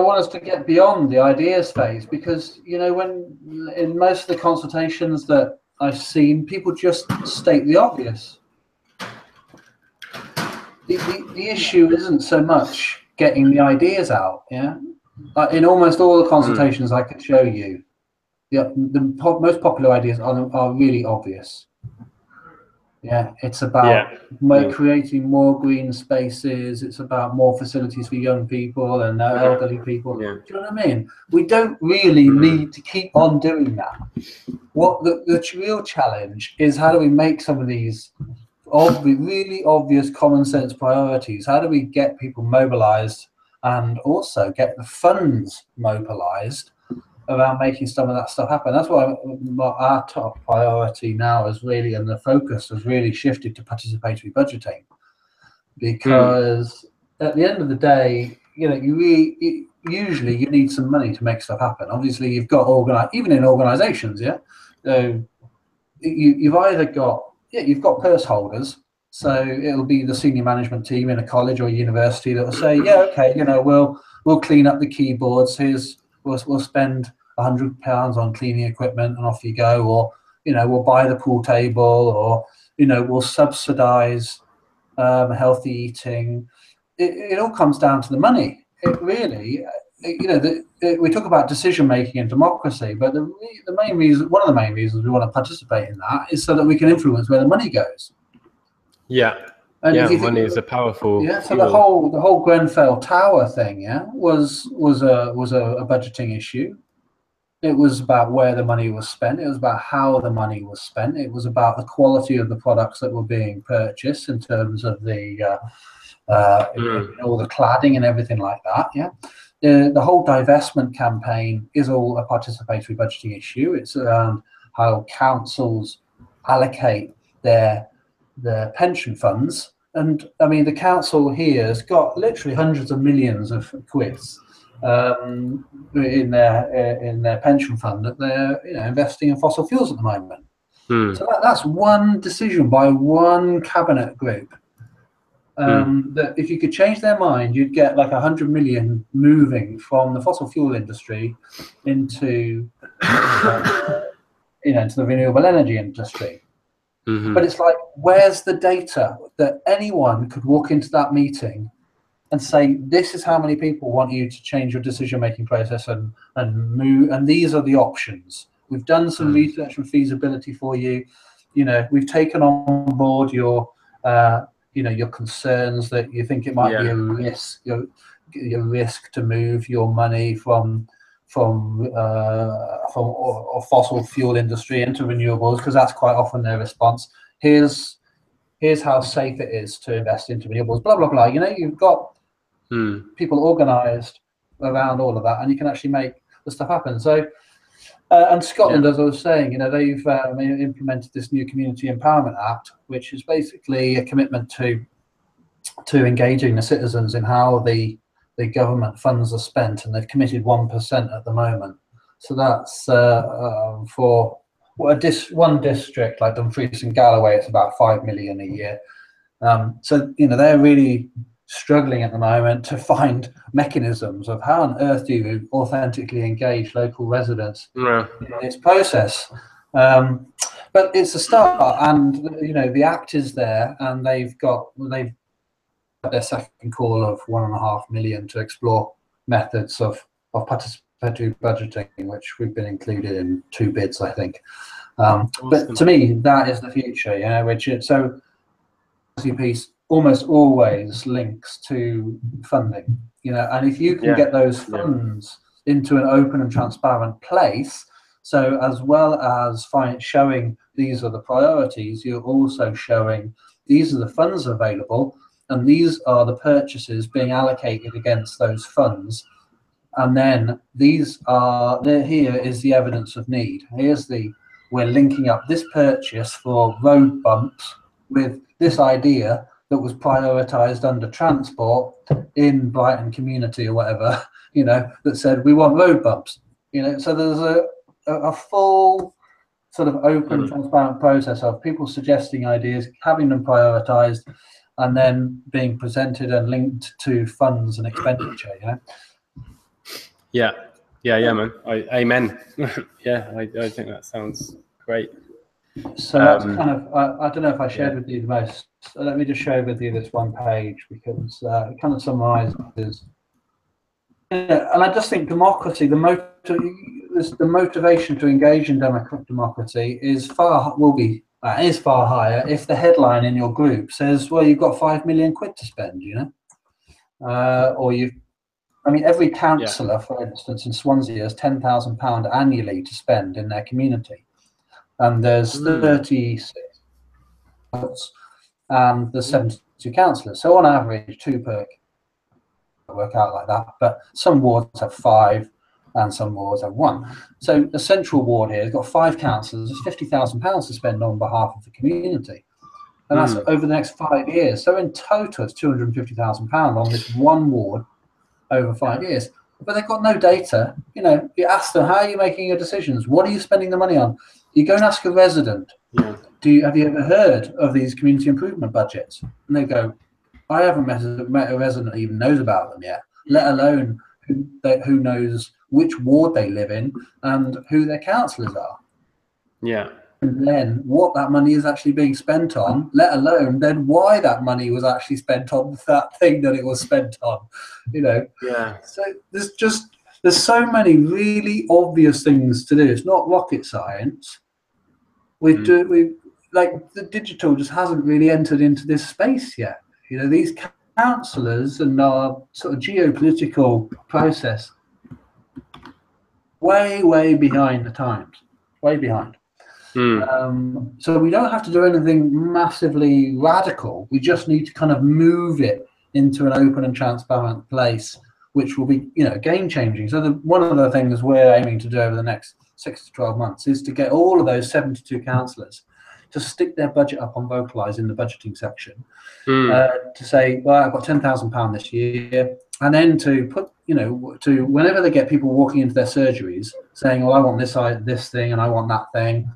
want us to get beyond the ideas phase, because when in most of the consultations that I've seen, people just state the obvious. The issue isn't so much getting the ideas out. In almost all the consultations I could show you, the most popular ideas are really obvious. It's about creating more green spaces. It's about more facilities for young people and elderly people. Do you know what I mean? We don't really need to keep on doing that. What the real challenge is, how do we make some of these really obvious common sense priorities? How do we get people mobilized and also get the funds mobilized around making some of that stuff happen? That's why our top priority now is really, and the focus has really shifted to participatory budgeting, because at the end of the day, usually you need some money to make stuff happen. Obviously, you've got even in organizations, you've either got you've got purse holders. So it'll be the senior management team in a college or university that will say, okay, we'll clean up the keyboards. We'll spend £100 on cleaning equipment and off you go, or we'll buy the pool table, or we'll subsidise healthy eating. It all comes down to the money. It really, we talk about decision making and democracy, but one of the main reasons we want to participate in that is so that we can influence where the money goes. Money is a powerful. So the whole Grenfell Tower thing, was a budgeting issue. It was about where the money was spent. It was about how the money was spent. It was about the quality of the products that were being purchased in terms of the all the cladding and everything like that. The whole divestment campaign is all a participatory budgeting issue. It's around how councils allocate their pension funds. And I mean, the council here has got literally hundreds of millions of quids in their pension fund that they're investing in fossil fuels at the moment. So that's one decision by one cabinet group. That if you could change their mind, you'd get like 100 million moving from the fossil fuel industry into into the renewable energy industry. But it's like, where's the data that anyone could walk into that meeting and say, this is how many people want you to change your decision-making process and move, and these are the options. We've done some research and feasibility for you. We've taken on board your concerns that you think it might be a risk, your risk to move your money from fossil fuel industry into renewables, because that's quite often their response. Here's how safe it is to invest into renewables, blah blah blah. You've got people organized around all of that, and you can actually make the stuff happen. So and Scotland, as I was saying, they've implemented this new Community Empowerment Act, which is basically a commitment to engaging the citizens in how the government funds are spent, and they've committed 1% at the moment. So that's for one district like Dumfries and Galloway, it's about 5 million a year. So they're really struggling at the moment to find mechanisms of how on earth do you authentically engage local residents in this process. But it's a start, and the act is there, and they've got their second call of 1.5 million to explore methods of participatory do budgeting, which we've been included in 2 bids, I think. Awesome. But to me, that is the future, you know, which is, so piece almost always links to funding, you know, and if you can get those funds into an open and transparent place, so as well as showing these are the priorities, you're also showing these are the funds available and these are the purchases being allocated against those funds. And then here is the evidence of need. We're linking up this purchase for road bumps with this idea that was prioritized under transport in Brighton community or whatever, you know, that said we want road bumps, you know. So there's a full sort of open, transparent process of people suggesting ideas, having them prioritized, and then being presented and linked to funds and expenditure, you know. Yeah, man. Amen. Yeah, I think that sounds great. So that's kind of, I don't know if I shared with you the most. So let me just share with you this one page, because it kind of summarizes. And I just think democracy, the motivation to engage in democracy is far higher if the headline in your group says, well, you've got 5 million quid to spend, you know, or I mean, every councillor, for instance, in Swansea has £10,000 annually to spend in their community, and there's 36 wards, and there's 72 councillors. So on average, 2 per work out like that. But some wards have 5, and some wards have 1. So the central ward here has got 5 councillors. There's £50,000 to spend on behalf of the community, and that's over the next 5 years. So in total, it's £250,000 on this one ward over 5 years. But they've got no data. You know, you ask them, how are you making your decisions? What are you spending the money on? You go and ask a resident, have you ever heard of these community improvement budgets? And they go, I haven't met a resident that even knows about them yet, let alone who knows which ward they live in and who their councillors are. Yeah. And then what that money is actually being spent on, let alone then why that money was actually spent on that thing that it was spent on, you know. Yeah. So there's so many really obvious things to do. It's not rocket science. Like the digital just hasn't really entered into this space yet. You know, these councillors and our sort of geopolitical process way behind the times, way behind. So we don't have to do anything massively radical. We just need to kind of move it into an open and transparent place, which will be, you know, game changing. So one of the things we're aiming to do over the next 6 to 12 months is to get all of those 72 councillors to stick their budget up on VocalEyes in the budgeting section, to say, well, I've got £10,000 this year, and then to put, you know, to whenever they get people walking into their surgeries saying, well, I want this thing and I want that thing,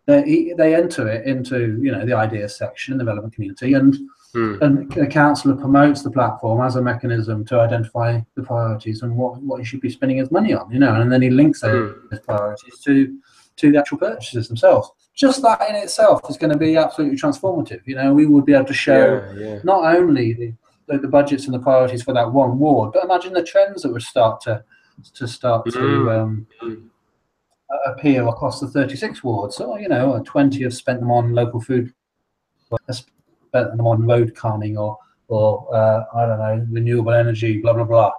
they enter it into, you know, the ideas section in the relevant community, and a councillor promotes the platform as a mechanism to identify the priorities and what he should be spending his money on, you know, and then he links those priorities to the actual purchases themselves. Just that in itself is going to be absolutely transformative. You know, we would be able to show not only the budgets and the priorities for that one ward, but imagine the trends that would start to appear across the 36 wards. So, you know, 20 have spent them on local food, spent them on road calming, or I don't know, renewable energy, blah blah blah.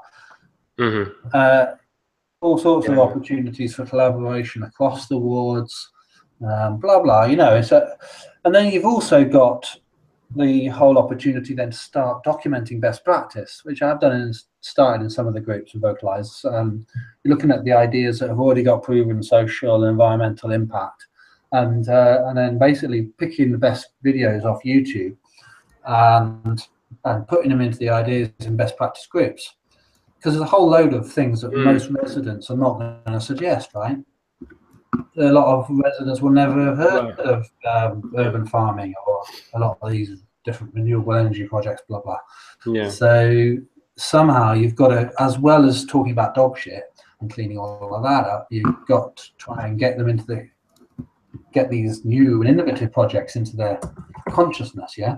All sorts of opportunities for collaboration across the wards, blah blah. You know, and then you've also got the whole opportunity then to start documenting best practice, which I've done and started in some of the groups of VocalEyes. You're looking at the ideas that have already got proven social and environmental impact, and then basically picking the best videos off YouTube and putting them into the ideas in best practice groups. Because there's a whole load of things that most residents are not going to suggest, right? A lot of residents will never have heard of urban farming or a lot of these different renewable energy projects, blah, blah. Yeah. So somehow you've got to, as well as talking about dog shit and cleaning all of that up, you've got to try and get them into get these new and innovative projects into their consciousness, yeah?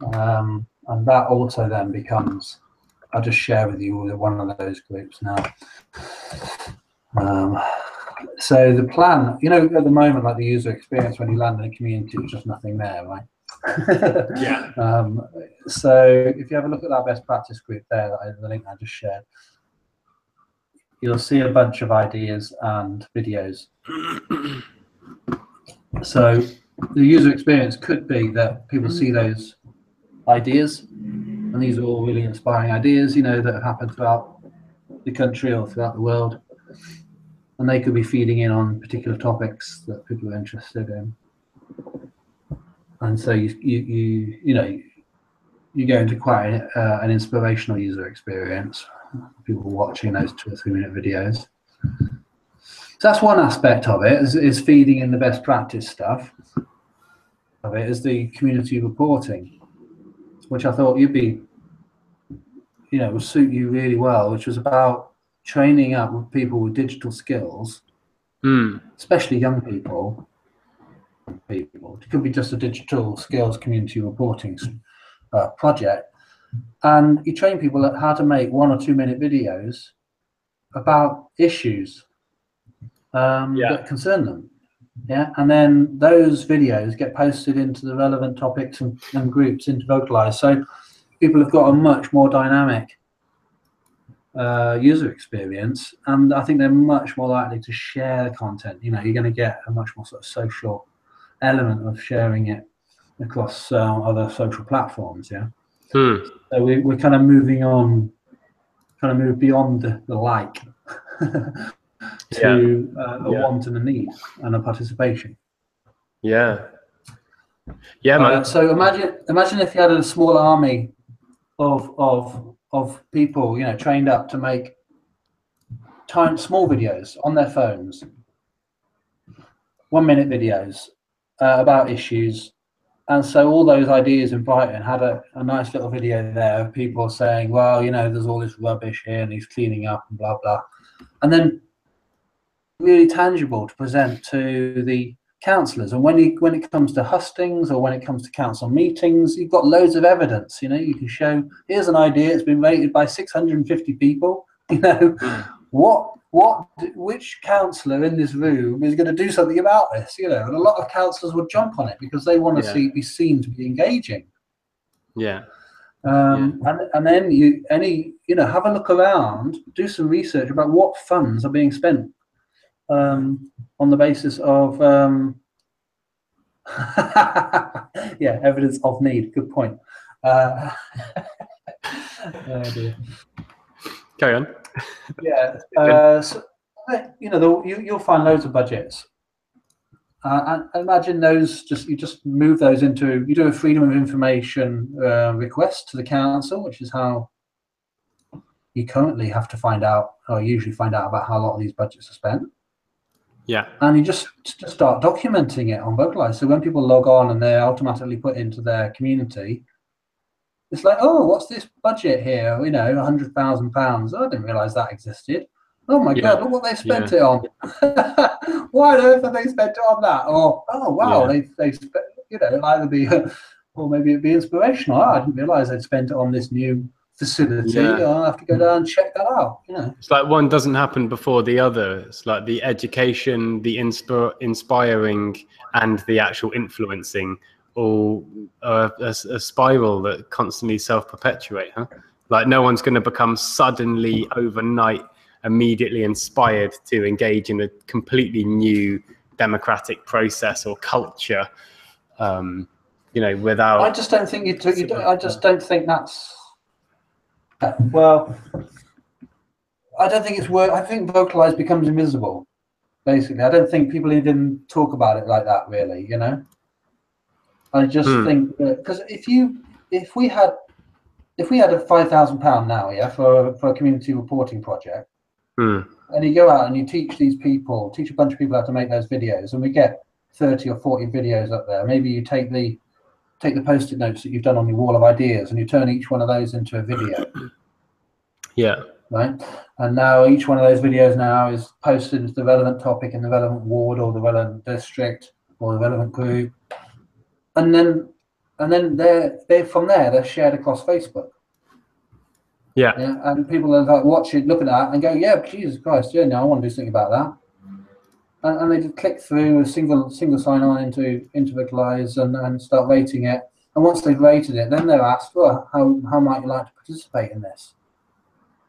And that also then becomes I'll just share with you one of those groups now. So the plan, you know, at the moment, like the user experience when you land in a community, there's just nothing there, right? Yeah. So if you have a look at that best practice group there, the link I just shared, you'll see a bunch of ideas and videos. So the user experience could be that people see those ideas, and these are all really inspiring ideas, you know, that have happened throughout the country or throughout the world, and they could be feeding in on particular topics that people are interested in. And so you know, you go into quite an inspirational user experience. People watching those 2 or 3 minute videos. So that's one aspect of it, is feeding in the best practice stuff of it, is the community reporting, which I thought you'd be, you know, would suit you really well, which was about training up with people with digital skills, especially young people. It could be just a digital skills community reporting project, and you train people at how to make 1 or 2 minute videos about issues that concern them. Yeah, and then those videos get posted into the relevant topics and groups into VocalEyes. So people have got a much more dynamic user experience, and I think they're much more likely to share the content. You know, you're going to get a much more sort of social element of sharing it across other social platforms. Yeah. So we're kind of moving on, kind of move beyond the like to a want and a need and a participation. Yeah, man. So imagine if you had a small army of people, you know, trained up to make small videos on their phones, 1 minute videos about issues. And so all those ideas in Brighton had a nice little video there of people saying, well, you know, there's all this rubbish here and he's cleaning up and blah, blah. And then really tangible to present to the councillors. And when it comes to hustings or when it comes to council meetings, you've got loads of evidence. You know, you can show, here's an idea, it's been rated by 650 people. You know, which councillor in this room is going to do something about this? You know, and a lot of councillors would jump on it because they want to be seen to be engaging. And then you know, have a look around, do some research about what funds are being spent on the basis of evidence of need. Good point. Oh dear. Carry on. So, you know, you'll find loads of budgets. And imagine those, you just move those into, you do a freedom of information request to the council, which is how you currently have to find out, or usually find out about how a lot of these budgets are spent. Yeah. And you just start documenting it on VocalEyes. So when people log on and they're automatically put into their community, it's like, oh, what's this budget here? You know, £100,000. Oh, I didn't realise that existed. Oh my God, look what they spent it on. Why on earth have they spent it on that? Or, oh wow, they spent, you know, either be, or maybe it'd be inspirational. Oh, I didn't realise they'd spent it on this new facility. I'll have to go down and check that out. You know, it's like one doesn't happen before the other. It's like the education, the inspiring, and the actual influencing, all a spiral that constantly self-perpetuate. Like no one's going to become suddenly overnight immediately inspired to engage in a completely new democratic process or culture. You know, without. I just don't think I just don't think that's. Well, I don't think it's work. I think VocalEyes becomes invisible. Basically, I don't think people even talk about it like that. Really, you know. I just think that because if we had a £5,000 now, for a community reporting project, and you go out and you teach a bunch of people how to make those videos, and we get 30 or 40 videos up there. Maybe you take the post-it notes that you've done on your wall of ideas and you turn each one of those into a video. Right. And now each one of those videos now is posted into the relevant topic in the relevant ward or the relevant district or the relevant group. And then they're from there, they're shared across Facebook. Yeah. Yeah, and people are like watching, looking at it and go, yeah, Jesus Christ, yeah, no, I want to do something about that. And they just click through a single sign-on into VocalEyes and start rating it. And once they've rated it, then they're asked, well, how might you like to participate in this?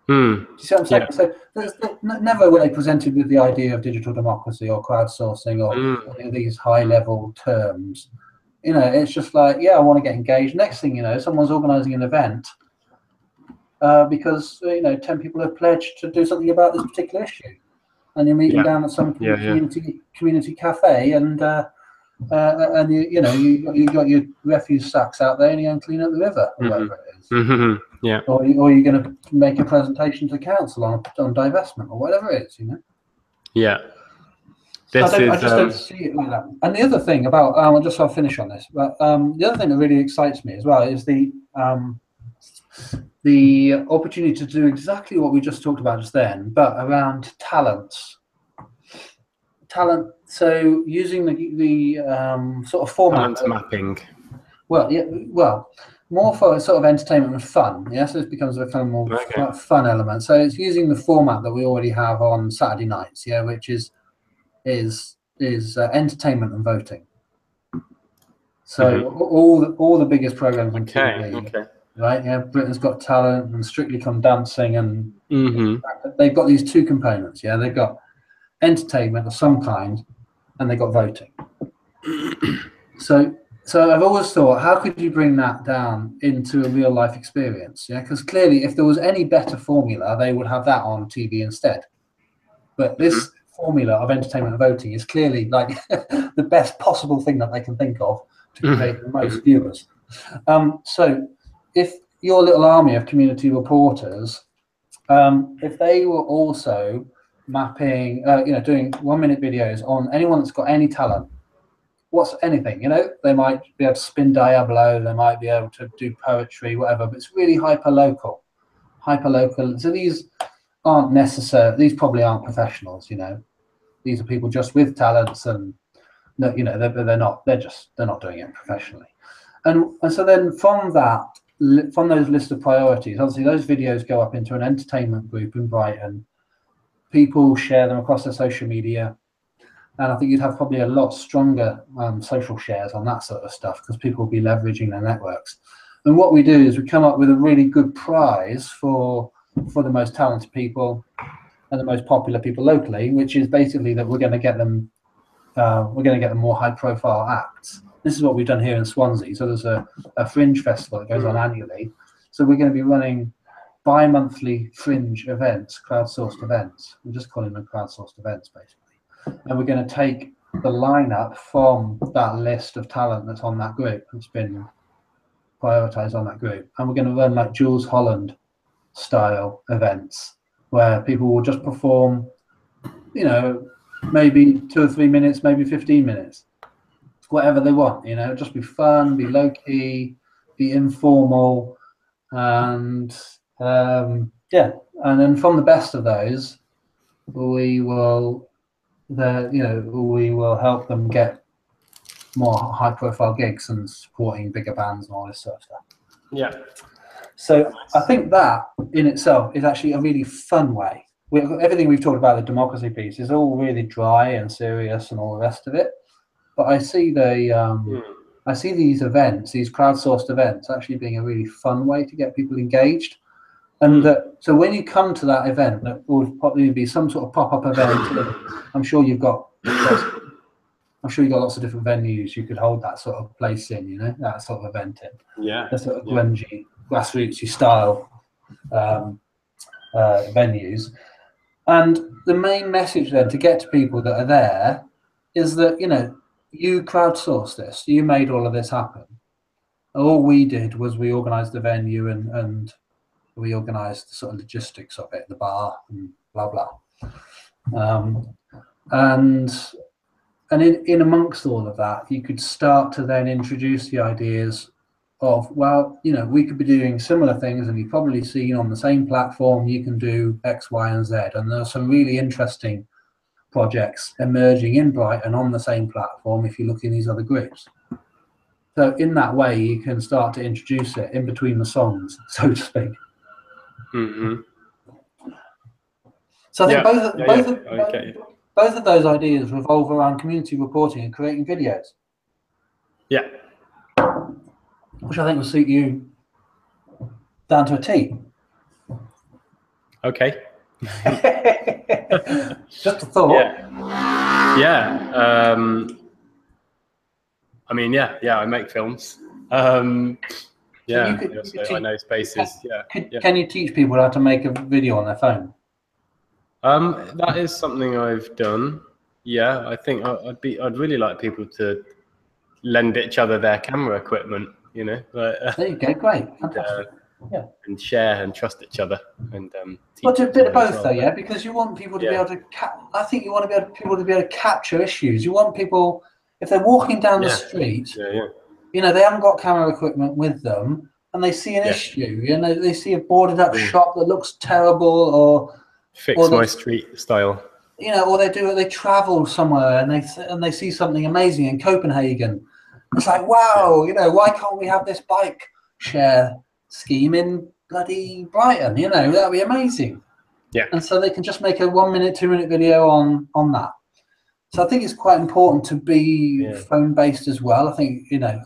Hmm. Do you see what I'm saying? Yeah. So never were they presented with the idea of digital democracy or crowdsourcing or any of these high-level terms. You know, it's just like, yeah, I want to get engaged. Next thing you know, someone's organising an event because, you know, 10 people have pledged to do something about this particular issue. And you're meeting down at some community cafe, and you got your refuse sacks out there, and you're going to clean up the river or whatever it is. Yeah. Or you're going to make a presentation to council on divestment or whatever it is, you know. Yeah. I just don't see it like that. And the other thing about I'll finish on this. But the other thing that really excites me as well is the opportunity to do exactly what we just talked about just then, but around talents. So using the sort of format. Talent mapping. Well, yeah, well, more for sort of entertainment and fun. Yeah, so it becomes a kind of more fun element. So it's using the format that we already have on Saturday nights. Yeah, which is entertainment and voting. So all the biggest programs on TV. Right, yeah, Britain's Got Talent and Strictly Come Dancing, and they've got these two components. Yeah, they've got entertainment of some kind, and they've got voting. So I've always thought, how could you bring that down into a real life experience? Yeah, because clearly, if there was any better formula, they would have that on TV instead. But this formula of entertainment and voting is clearly like the best possible thing that they can think of to create the most viewers. So if your little army of community reporters, if they were also mapping, doing 1 minute videos on anyone that's got any talent, what's anything, you know, they might be able to spin Diablo, they might be able to do poetry, whatever, but it's really hyper local. So these aren't necessary, these probably aren't professionals, you know, these are people just with talents, and you know, they're not doing it professionally. And so then from those list of priorities, obviously those videos go up into an entertainment group in Brighton. People share them across their social media, and I think you'd have probably a lot stronger social shares on that sort of stuff, because people will be leveraging their networks. And what we do is we come up with a really good prize for the most talented people and the most popular people locally, which is basically that we're going to get them more high-profile acts. This is what we've done here in Swansea. So there's a fringe festival that goes on annually. So we're going to be running bi-monthly fringe events, crowdsourced events. We're just calling them crowdsourced events, basically. And we're going to take the lineup from that list of talent that's on that group, that's been prioritized on that group. And we're going to run like Jules Holland style events where people will just perform, you know, maybe 2 or 3 minutes, maybe 15 minutes, whatever they want, you know, just be fun, be low key, be informal, and and then from the best of those, we will help them get more high profile gigs and supporting bigger bands and all this sort of stuff. Yeah. So I think that in itself is actually a really fun way. Everything we've talked about, the democracy piece, is all really dry and serious and all the rest of it. But I see these events, these crowdsourced events, actually being a really fun way to get people engaged. And so when you come to that event, that will probably be some sort of pop-up event. I'm sure you've got lots of different venues you could hold that sort of place in, you know, that sort of event in. Yeah. The sort of grungy, grassrootsy style venues. And the main message then to get to people that are there is that, you know, you crowdsourced this, you made all of this happen. All we did was we organised the venue and we organised the sort of logistics of it, the bar and blah blah. And in amongst all of that, you could start to then introduce the ideas of, well, you know, we could be doing similar things, and you've probably seen on the same platform you can do X, Y, and Z. And there are some really interesting projects emerging in Brighton on the same platform if you look in these other groups. So in that way, you can start to introduce it in between the songs, so to speak. Mm-hmm. So I think both of those ideas revolve around community reporting and creating videos. Yeah. Which I think will suit you down to a T. Okay. Just a thought. Yeah. Yeah. I mean, yeah, I make films. Yeah, I know spaces. Can you teach people how to make a video on their phone? That is something I've done. Yeah, I think I'd really like people to lend each other their camera equipment. You know, there you go. Great, fantastic. And share and trust each other and Well, do a bit of both though, yeah, because you want people to be able to. I think you want to be able people to be able to capture issues. You want people, if they're walking down the street, you know, they haven't got camera equipment with them, and they see an issue. You know, they see a boarded up shop that looks terrible, or fix my street style. You know, or they travel somewhere and they see something amazing in Copenhagen. It's like, wow, you know, why can't we have this bike share scheme in bloody Brighton? You know, that'd be amazing. Yeah. And so they can just make a 1 minute, 2 minute video on that. So I think it's quite important to be phone based as well. I think, you know,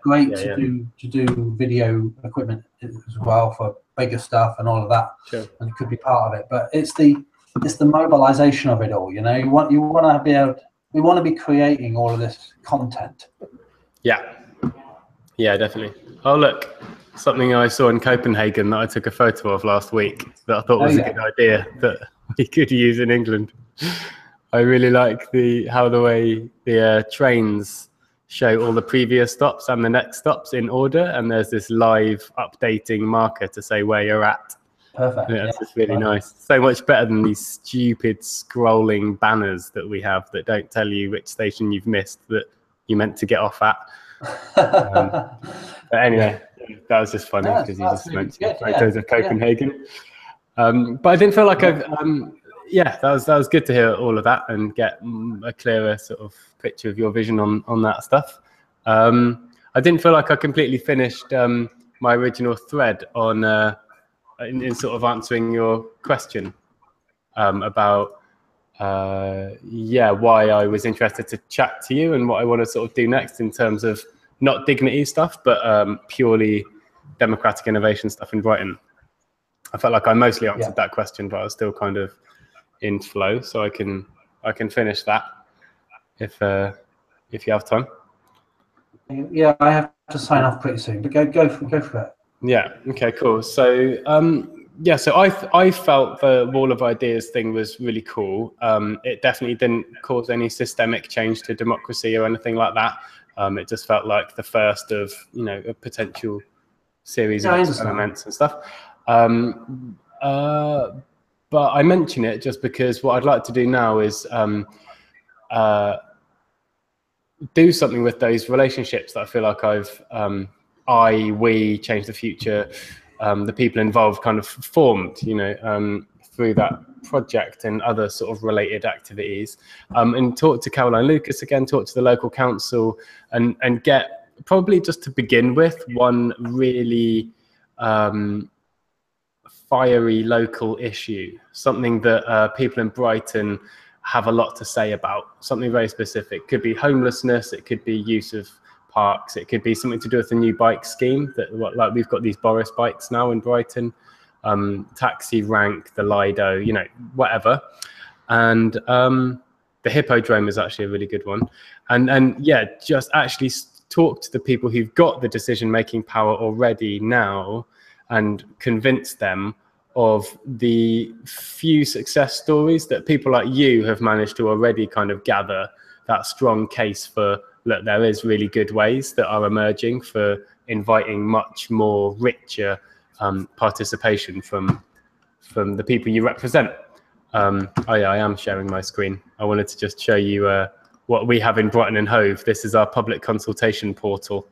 great to do video equipment as well for bigger stuff and all of that. Sure. And it could be part of it, but it's the mobilization of it all. You know, we want to be creating all of this content. Yeah, definitely. Oh, look, something I saw in Copenhagen that I took a photo of last week that I thought was a good idea that we could use in England. I really like how the way the trains show all the previous stops and the next stops in order, and there's this live updating marker to say where you're at. Perfect. Yeah, that's just really nice. So much better than these stupid scrolling banners that we have that don't tell you which station you've missed that you meant to get off at. But anyway, that was just funny because you just mentioned photos of Copenhagen. But I didn't feel like that was good to hear all of that and get a clearer sort of picture of your vision on that stuff. I didn't feel like I completely finished my original thread on in sort of answering your question about why I was interested to chat to you and what I want to sort of do next in terms of not dignity stuff, but purely democratic innovation stuff in Brighton. I felt like I mostly answered that question, but I was still kind of in flow, so I can finish that if you have time. Yeah, I have to sign off pretty soon, but go for it. Yeah. Okay. Cool. So so I felt the Wall of Ideas thing was really cool. It definitely didn't cause any systemic change to democracy or anything like that. It just felt like the first of a potential series of experiments and stuff. But I mention it just because what I'd like to do now is do something with those relationships that I feel like we Change the Future, the people involved kind of formed, through that project and other sort of related activities, and talk to Caroline Lucas again, talk to the local council, and get probably just to begin with one really fiery local issue, something that people in Brighton have a lot to say about, something very specific. Could be homelessness, it could be use of parks, it could be something to do with the new bike scheme like we've got these Boris bikes now in Brighton, taxi rank, the Lido, whatever. And the Hippodrome is actually a really good one. And just actually talk to the people who've got the decision-making power already now and convince them of the few success stories that people like you have managed to already kind of gather that strong case for, look, there is really good ways that are emerging for inviting much more richer participation from the people you represent. I am sharing my screen. I wanted to just show you what we have in Brighton and Hove. This is our public consultation portal.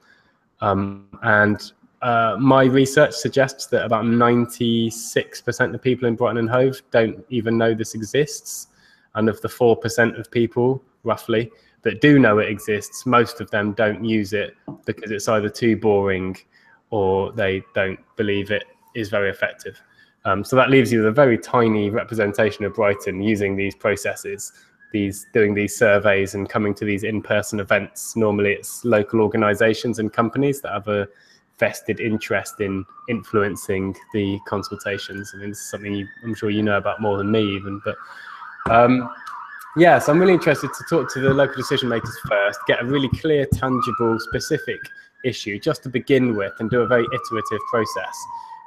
My research suggests that about 96% of people in Brighton and Hove don't even know this exists. And of the 4% of people, roughly, that do know it exists, most of them don't use it because it's either too boring or they don't believe it is very effective. So that leaves you with a very tiny representation of Brighton using these processes, doing these surveys and coming to these in-person events. Normally it's local organisations and companies that have a vested interest in influencing the consultations. I mean, this is something I'm sure you know about more than me even, but yeah, so I'm really interested to talk to the local decision makers first, get a really clear, tangible, specific issue just to begin with, and do a very iterative process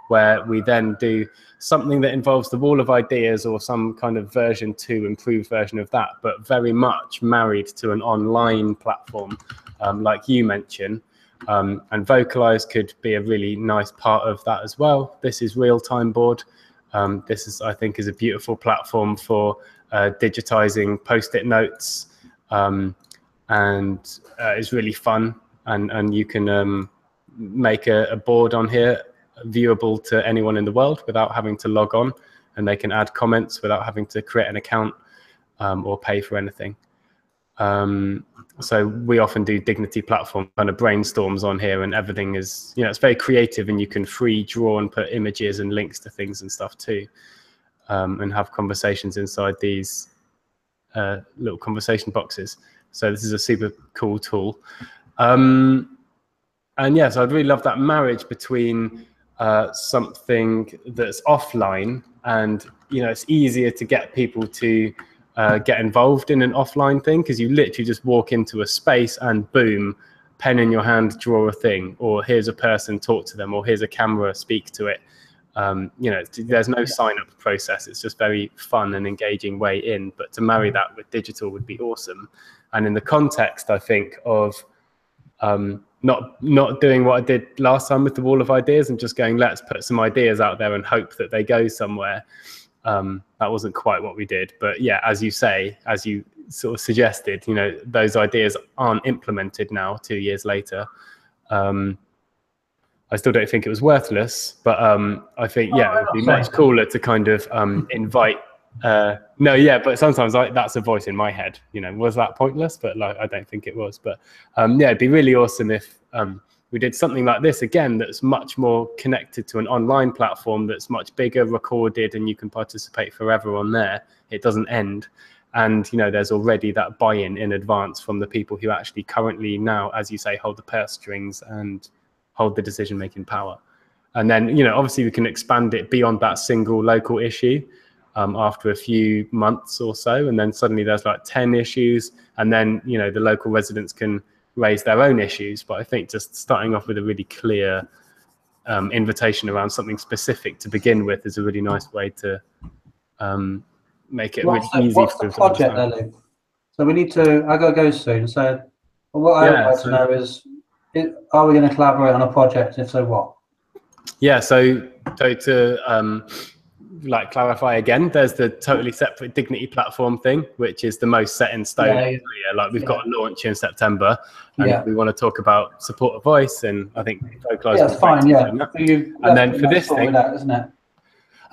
where we then do something that involves the wall of ideas or some kind of version 2, improved version of that, but very much married to an online platform like you mentioned. And VocalEyes could be a really nice part of that as well. This is Real-Time Board. This is, I think, is a beautiful platform for digitizing post-it notes, and it's really fun. And you can make a board on here viewable to anyone in the world without having to log on, and they can add comments without having to create an account or pay for anything. So we often do Dignity platform kind of brainstorms on here, and everything is, you know, it's very creative, and you can free draw and put images and links to things and stuff too, and have conversations inside these little conversation boxes. So this is a super cool tool. And yeah, so I'd really love that marriage between something that's offline, and, you know, it's easier to get people to get involved in an offline thing, because you literally just walk into a space and boom, pen in your hand, draw a thing, or here's a person, talk to them, or here's a camera, speak to it. You know, there's no sign-up process. It's just very fun and engaging way in. But to marry that with digital would be awesome. And in the context, I think, of not doing what I did last time with the wall of ideas and just going, let's put some ideas out there and hope that they go somewhere. That wasn't quite what we did. But yeah, as you say, as you sort of suggested, you know, those ideas aren't implemented now, 2 years later. I still don't think it was worthless, but I think, yeah, it would be much cooler to kind of invite. No, yeah, but sometimes that's a voice in my head, you know, was that pointless? But like, I don't think it was. But yeah, it'd be really awesome if we did something like this again, that's much more connected to an online platform that's much bigger, recorded, and you can participate forever on there. It doesn't end. And, you know, there's already that buy-in in advance from the people who actually currently now, as you say, hold the purse strings and hold the decision-making power. And then, you know, obviously we can expand it beyond that single local issue after a few months or so. And then suddenly there's like 10 issues. And then, you know, the local residents can raise their own issues. But I think just starting off with a really clear invitation around something specific to begin with is a really nice way to make it really easy. What's the project there, Luke? So we need to, I got to go soon. So what I would like to know is, are we going to collaborate on a project? If so, what? Yeah, so to like clarify again, there's the totally separate Dignity platform thing, which is the most set in stone. Like we've got a launch in September, and we want to talk about support of voice, and I think VocalEyes. Yeah, that's fine. Yeah, and then for this thing, isn't it?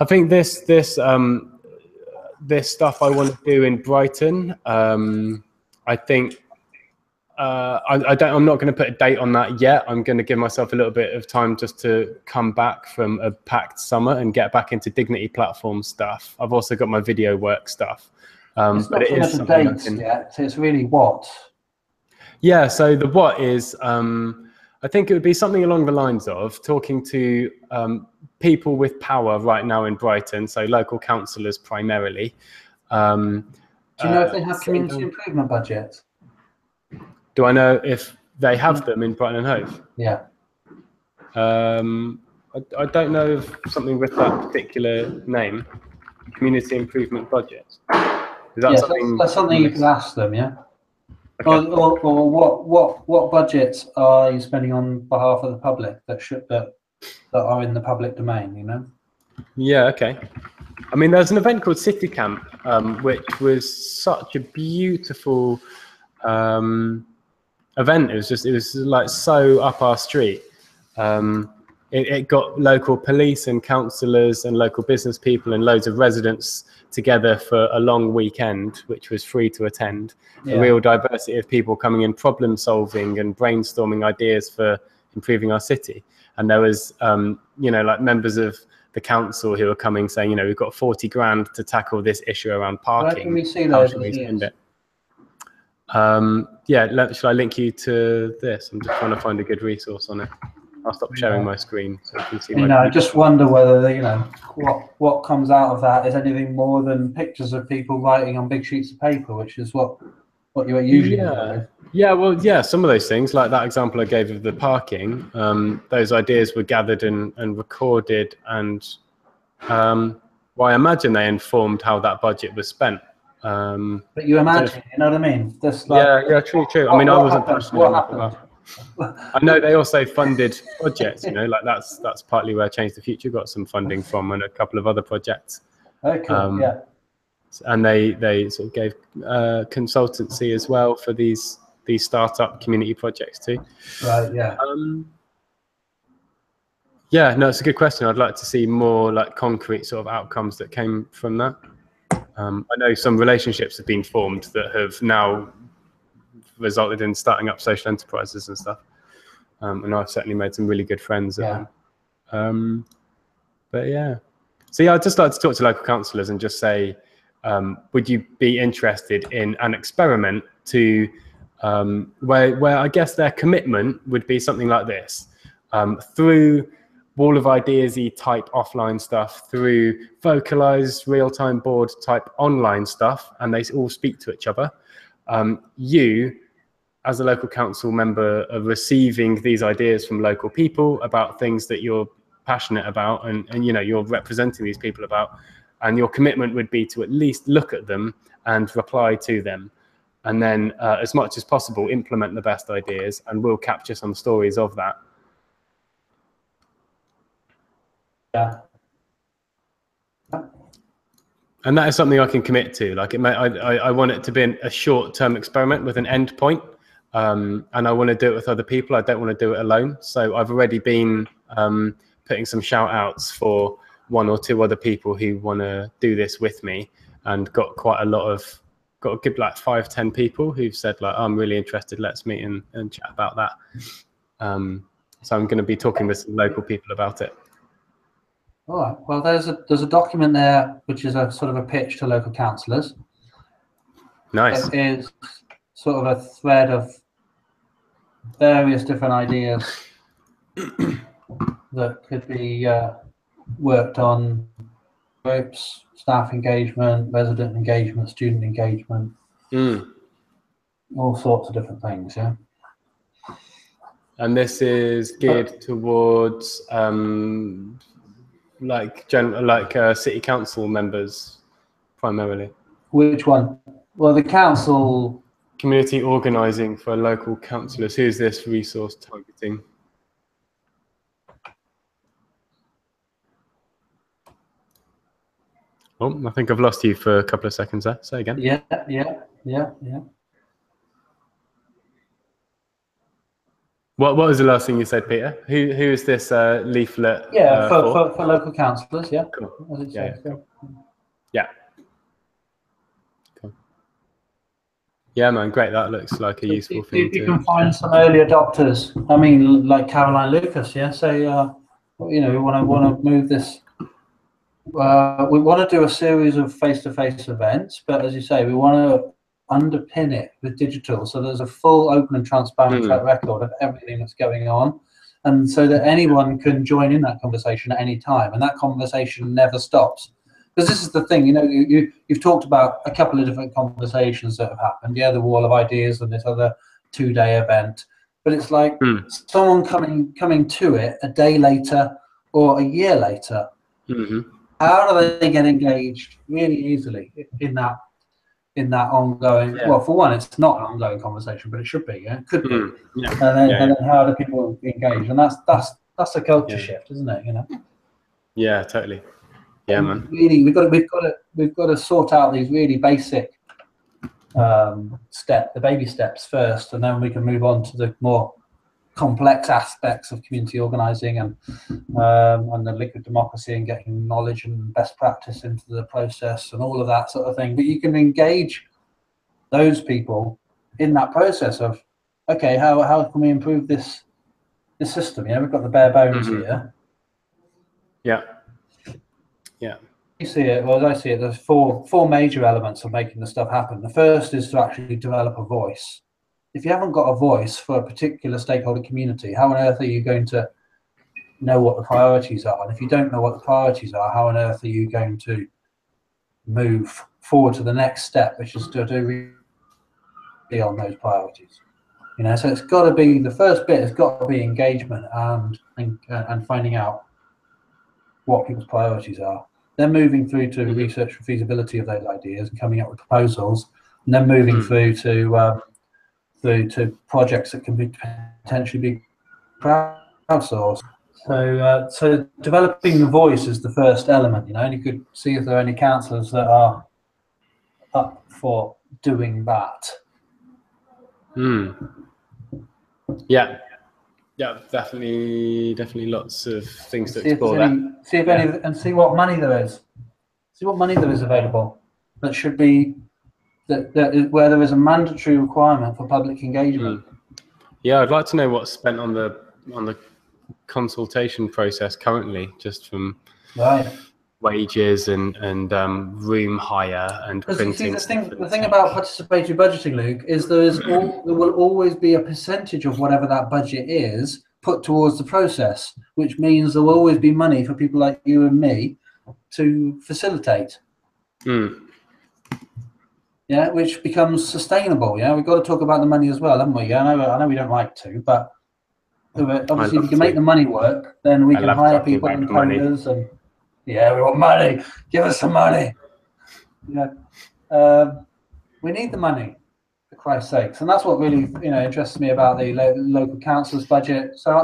I think this stuff I want to do in Brighton. I think. I'm not going to put a date on that yet. I'm going to give myself a little bit of time just to come back from a packed summer and get back into Dignity platform stuff. I've also got my video work stuff. It's not so much a date yet. It's really what? Yeah, so the what is, I think it would be something along the lines of talking to people with power right now in Brighton, so local councillors primarily. Do you know if they have community improvement budgets? Do I know if they have them in Brighton and Hove? Yeah. I don't know of something with that particular name. Community improvement budget. Is that something? That's something you can ask them, yeah. Okay. Or what budgets are you spending on behalf of the public that are in the public domain? You know. Yeah. Okay. I mean, there's an event called City Camp, which was such a beautiful event. It was like so up our street. It got local police and councillors and local business people and loads of residents together for a long weekend, which was free to attend. A real diversity of people coming in, problem solving and brainstorming ideas for improving our city. And there was, you know, like members of the council who are coming saying, you know, we've got 40 grand to tackle this issue around parking. Where can we see How those should we spend ideas? it? Yeah, shall I link you to this? I'm just trying to find a good resource on it. I'll stop sharing my screen so you can see my. I just wonder whether, you know, what comes out of that is anything more than pictures of people writing on big sheets of paper, which is what you usually deal with. Yeah, well, yeah, some of those things, like that example I gave of the parking, those ideas were gathered and recorded, and well, I imagine they informed how that budget was spent. But you imagine, you know what I mean? Just like, yeah, true. I mean, I wasn't passionate enough happened? about. I know they also funded projects, you know, like that's partly where Change the Future got some funding from, and a couple of other projects. Oh, cool. Yeah. And they sort of gave consultancy as well for these startup community projects too. Right. Yeah. Yeah, no, it's a good question. I'd like to see more like concrete sort of outcomes that came from that. I know some relationships have been formed that have now resulted in starting up social enterprises and stuff. And I've certainly made some really good friends at them. But yeah, so yeah, I'd just like to talk to local councillors and just say, would you be interested in an experiment to where I guess their commitment would be something like this, through Wall of Ideas-y type offline stuff, through VocalEyes real-time board type online stuff, and they all speak to each other. You, as a local council member, are receiving these ideas from local people about things that you're passionate about, and you know, you're representing these people about, and your commitment would be to at least look at them and reply to them, and then as much as possible implement the best ideas, and we'll capture some stories of that. Yeah. And that is something I can commit to. Like, I want it to be a short-term experiment with an end point, and I want to do it with other people. I don't want to do it alone. So I've already been putting some shout-outs for 1 or 2 other people who want to do this with me, and got a good like 5-10 people who've said like, oh, I'm really interested. Let's meet and chat about that. So I'm going to be talking with some local people about it. All right. Well, there's a document there which is a sort of a pitch to local councillors. Nice. It is sort of a thread of various different ideas that could be worked on: groups, staff engagement, resident engagement, student engagement, all sorts of different things. Yeah. And this is geared towards city council members primarily. Which one? Well, the council. Community organising for local councillors. Who's this resource targeting? Oh, I think I've lost you for a couple of seconds there. Say again. Yeah. What was the last thing you said, Peter? Who is this leaflet? Yeah, for local councillors. Yeah. Cool. Yeah. Cool. Yeah, man, great. That looks like a useful thing. You can find some early adopters. I mean, like Caroline Lucas. Yeah. Say, you know, we want to move this. We want to do a series of face-to-face events, but as you say, we want to underpin it with digital, so there's a full, open and transparent track record of everything that's going on, and so that anyone can join in that conversation at any time, and that conversation never stops. Because this is the thing, you know, you've talked about a couple of different conversations that have happened. Yeah, the Wall of Ideas and this other 2-day event, but it's like someone coming to it a day later or a year later. How do they get engaged really easily in that ongoing? Well, for one, it's not an ongoing conversation, but it should be. Yeah, it could be. And then how do people engage? And that's a culture shift, isn't it? You know. Yeah, totally. Yeah, man. Really, we've got to sort out these really basic the baby steps first, and then we can move on to the more complex aspects of community organising and the liquid democracy, and getting knowledge and best practice into the process and all of that sort of thing. But you can engage those people in that process of, okay, how can we improve this system? You know, we've got the bare bones here. Yeah. Yeah. You see it, well, as I see it, there's four major elements of making the stuff happen. The first is to actually develop a voice. If you haven't got a voice for a particular stakeholder community, how on earth are you going to know what the priorities are? And if you don't know what the priorities are, how on earth are you going to move forward to the next step, which is to do on those priorities? You know, so it's got to be, the first bit has got to be engagement and finding out what people's priorities are. Then moving through to research for feasibility of those ideas and coming up with proposals, and then moving through to projects that can be potentially be crowdsourced. So developing the voice is the first element, you know, and you could see if there are any councillors that are up for doing that. Yeah. Yeah, definitely lots of things to explore there. See what money there is. See what money there is available that should be where there is a mandatory requirement for public engagement. Yeah, I'd like to know what's spent on the consultation process currently, just from wages and room hire and printing. The thing about participatory budgeting, Luke, is there will always be a percentage of whatever that budget is put towards the process, which means there will always be money for people like you and me to facilitate. Yeah, which becomes sustainable. Yeah, we've got to talk about the money as well, haven't we? Yeah, I know we don't like to, but obviously, if we can make the money work, then we can hire people and coders and. Yeah, we want money. Give us some money. Yeah, we need the money, for Christ's sakes, and that's what really interests me about the local council's budget. So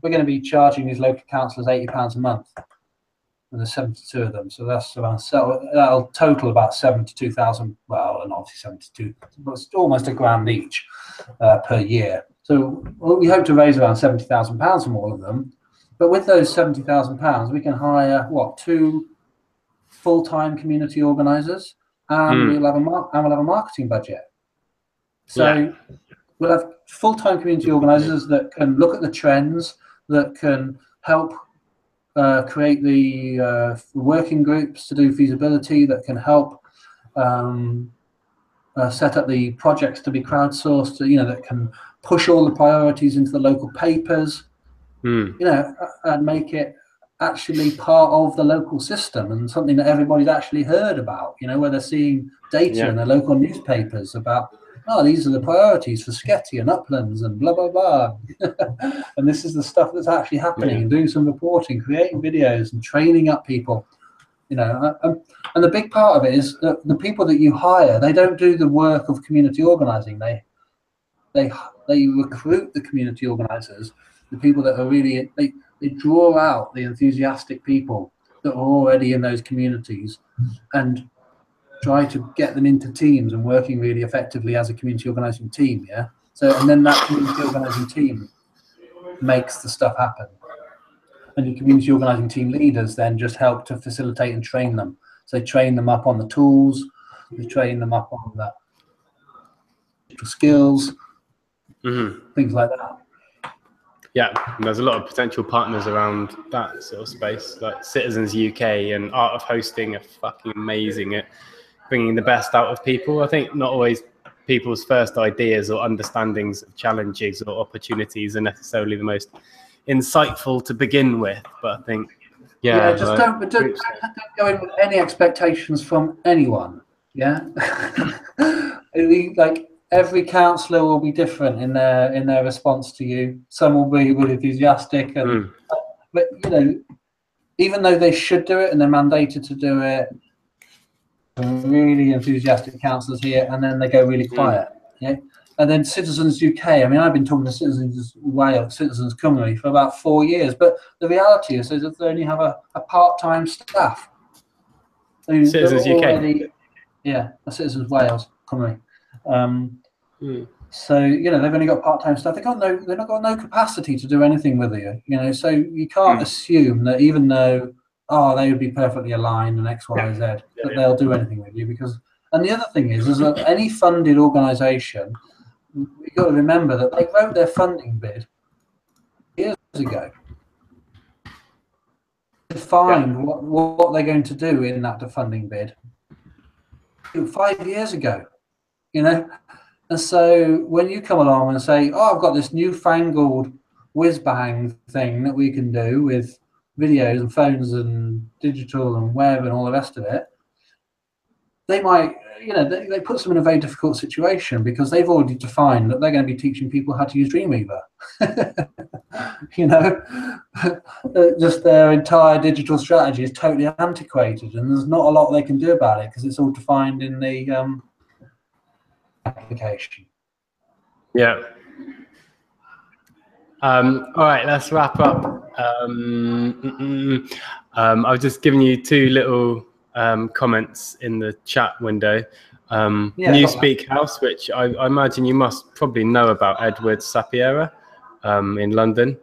we're going to be charging these local councillors £80 a month, and there's 72 of them. So that's around that'll total about 72,000. Well, and obviously 72, but it's almost £1,000 each per year. So we hope to raise around £70,000 from all of them. But with those £70,000, we can hire 2 full-time community organisers, and we'll have a marketing budget. So we'll have full-time community organisers that can look at the trends, that can help create the working groups to do feasibility, that can help set up the projects to be crowdsourced. That can push all the priorities into the local papers. And make it actually part of the local system and something that everybody's actually heard about, where they're seeing data in their local newspapers about, these are the priorities for Sketty and Uplands and blah, blah, blah. And this is the stuff that's actually happening, and doing some reporting, creating videos and training up people, and the big part of it is that the people that you hire, they don't do the work of community organising. They recruit the community organisers, the people that are really, they draw out the enthusiastic people that are already in those communities and try to get them into teams and working really effectively as a community organising team. Yeah. So, and then that community organising team makes the stuff happen. And your community organising team leaders then just help to facilitate and train them. So they train them up on the tools, they train them up on the skills, things like that. Yeah, and there's a lot of potential partners around that sort of space, like Citizens UK and Art of Hosting are fucking amazing at bringing the best out of people. I think not always people's first ideas or understandings of challenges or opportunities are necessarily the most insightful to begin with, but I think, just don't go in with any expectations from anyone. Yeah, like. Every councillor will be different in their response to you. Some will be really enthusiastic, but even though they should do it and they're mandated to do it, really enthusiastic councillors here, and then they go really quiet. Yeah, and then Citizens UK. I mean, I've been talking to Citizens Wales, Citizens Cymru for about 4 years, but the reality is that they only have a part-time staff. Citizens UK. Yeah, Citizens Wales, Cymru. So they've only got part-time staff. They've got no capacity to do anything with you. So you can't assume that even though they would be perfectly aligned and X, Y, Z, that they'll do anything with you. And the other thing is that any funded organisation, you've got to remember that they wrote their funding bid years ago. defined what they're going to do in that funding bid 5 years ago, you know. And so when you come along and say, oh, I've got this newfangled whiz-bang thing that we can do with videos and phones and digital and web and all the rest of it, they might, you know, they puts them in a very difficult situation because they've already defined that they're going to be teaching people how to use Dreamweaver. You know, just their entire digital strategy is totally antiquated, and there's not a lot they can do about it because it's all defined in the application. Yeah. All right, let's wrap up. I've just given you two little comments in the chat window. New Speak House, which I imagine you must probably know about, Edward Sapiera in London.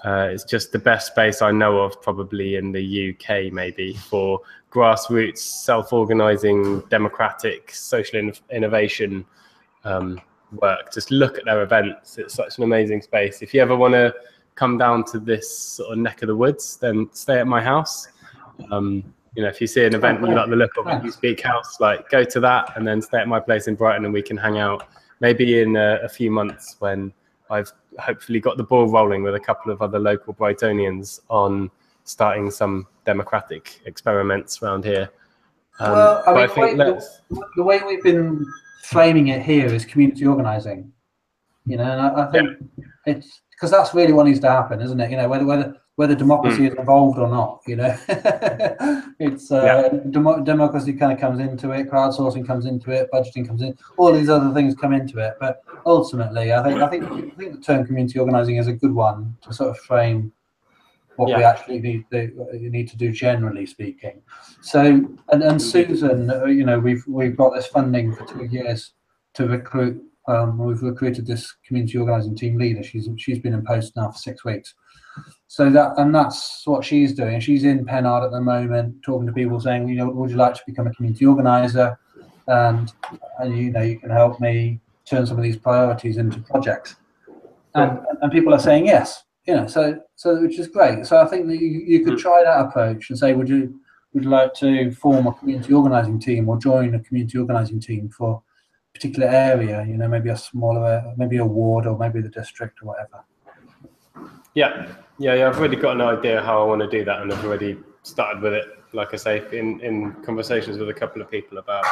It's just the best space I know of probably in the UK, maybe, for grassroots, self-organizing, democratic, social innovation work. Just look at their events. It's such an amazing space. If you ever want to come down to this sort of neck of the woods, then stay at my house. You know, if you see an event you like the look of at New Speak House, like go to that and then stay at my place in Brighton, and we can hang out maybe in a few months when I've hopefully got the ball rolling with a couple of other local Brightonians on starting some democratic experiments around here. Well, I mean, the way we've been framing it here is community organising, you know, and I think it's because that's really what needs to happen, isn't it? You know, whether democracy is involved or not, you know, it's democracy kind of comes into it, crowdsourcing comes into it, budgeting comes in, all these other things come into it. But ultimately, I think the term community organising is a good one to sort of frame what we actually need to do, generally speaking. So, and Susan, you know, we've got this funding for 2 years to recruit. We've recruited this community organising team leader. She's been in post now for 6 weeks. So that's what she's doing. She's in Pennard at the moment, talking to people, saying, you know, would you like to become a community organiser? And you know, you can help me turn some of these priorities into projects. And people are saying yes. You know, so which is great. So I think that you could try that approach and say, would you like to form a community organising team or join a community organising team for a particular area? You know, maybe a smaller, maybe a ward or maybe the district or whatever. Yeah. I've already got an idea how I want to do that, and I've already started with it. Like I say, in conversations with a couple of people about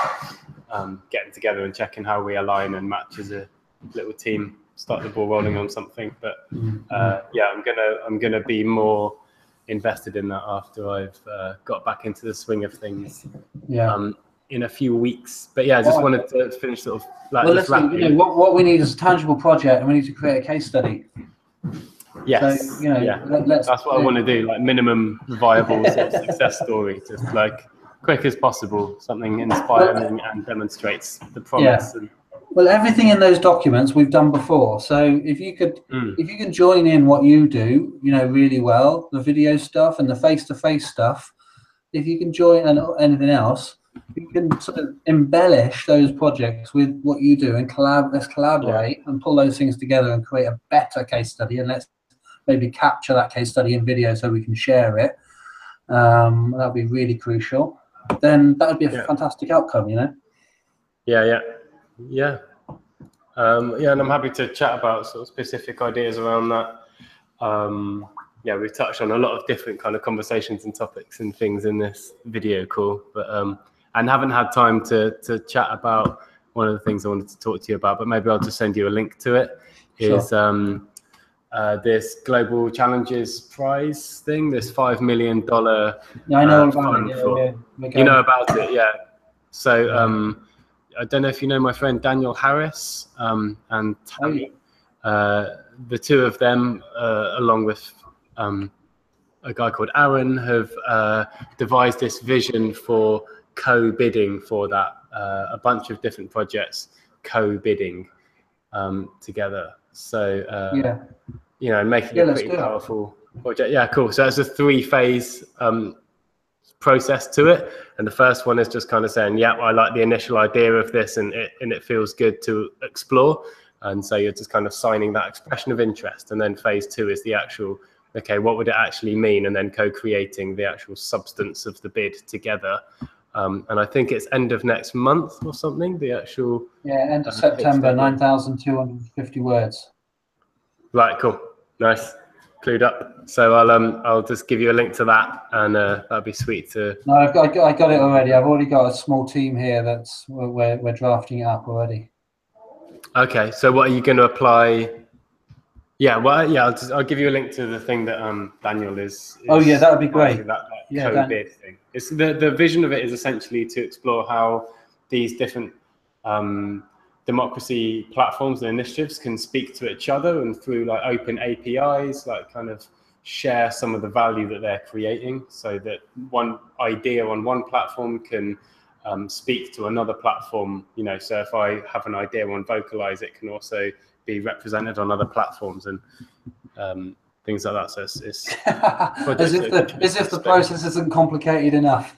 getting together and checking how we align and match as a little team. Start the ball rolling on something, but I'm gonna be more invested in that after I've got back into the swing of things. In a few weeks. But I just wanted to finish sort of like. Well, listen, you know, what we need is a tangible project, and we need to create a case study. Yes. So, you know, that's what I want to do. Like minimum viable sort of success story, just like quick as possible. Something inspiring and demonstrates the promise. Yeah. Well, everything in those documents we've done before. So if you can join in what you do, you know, really well, the video stuff and the face-to-face stuff, if you can join and anything else, you can sort of embellish those projects with what you do and let's collaborate and pull those things together and create a better case study, and let's maybe capture that case study in video so we can share it. That'd be really crucial. Then that would be a fantastic outcome, you know? Yeah, and I'm happy to chat about sort of specific ideas around that. We've touched on a lot of different kind of conversations and topics and things in this video call, but and haven't had time to chat about one of the things I wanted to talk to you about, but maybe I'll just send you a link to it. Is this Global Challenges Prize thing, this $5 million I know about it. You know about it, yeah. So I don't know if you know my friend Daniel Harris and Tammy. The two of them, along with a guy called Aaron, have devised this vision for co-bidding for that. A bunch of different projects co-bidding together. So you know, making a pretty powerful project. Yeah, cool. So it's a 3-phase process to it, and the first one is just kind of saying, I like the initial idea of this, and it feels good to explore, and so you're just kind of signing that expression of interest. And then phase 2 is the actual okay, what would it actually mean, and then co-creating the actual substance of the bid together. And I think it's end of next month or something, the actual... Yeah, end of September, 9,250 words. Right, cool, nice, clued up. So I'll just give you a link to that, and that'd be sweet to... No, I got it already. I've already got a small team here that's we're drafting it up already. Okay, so what are you going to apply? Yeah, well, yeah, I'll give you a link to the thing that Daniel is oh yeah, that would be great. That co-bid thing. It's the vision of it is essentially to explore how these different democracy platforms and initiatives can speak to each other, and through like open APIs, like kind of share some of the value that they're creating, so that one idea on one platform can speak to another platform. You know, so if I have an idea on VocalEyes, it can also be represented on other platforms and things like that. So it's as if the process isn't complicated enough.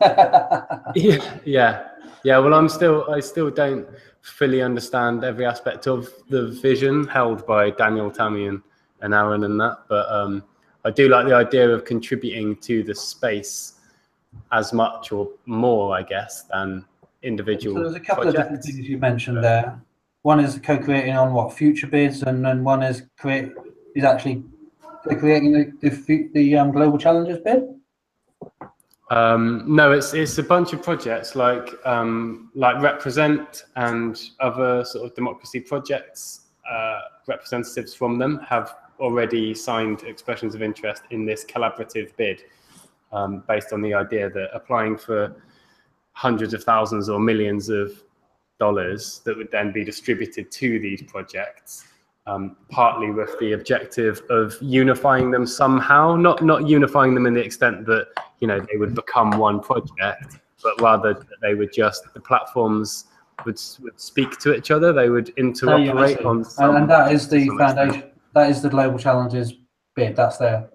yeah. Well, I still don't fully understand every aspect of the vision held by Daniel, Tammy, and Aaron and that, but I do like the idea of contributing to the space as much or more, I guess, than individual. So there's a couple of different things you mentioned there. One is co-creating on what future bids, and then one is actually co-creating the global challenges bid. No, it's a bunch of projects like Represent and other sort of democracy projects. Representatives from them have already signed expressions of interest in this collaborative bid, based on the idea that applying for hundreds of thousands or millions of dollars that would then be distributed to these projects, partly with the objective of unifying them somehow, not unifying them in the extent that, you know, they would become one project, but rather that they would the platforms would speak to each other, they would interoperate on some... And that is the foundation, that is the global challenges bid, that's their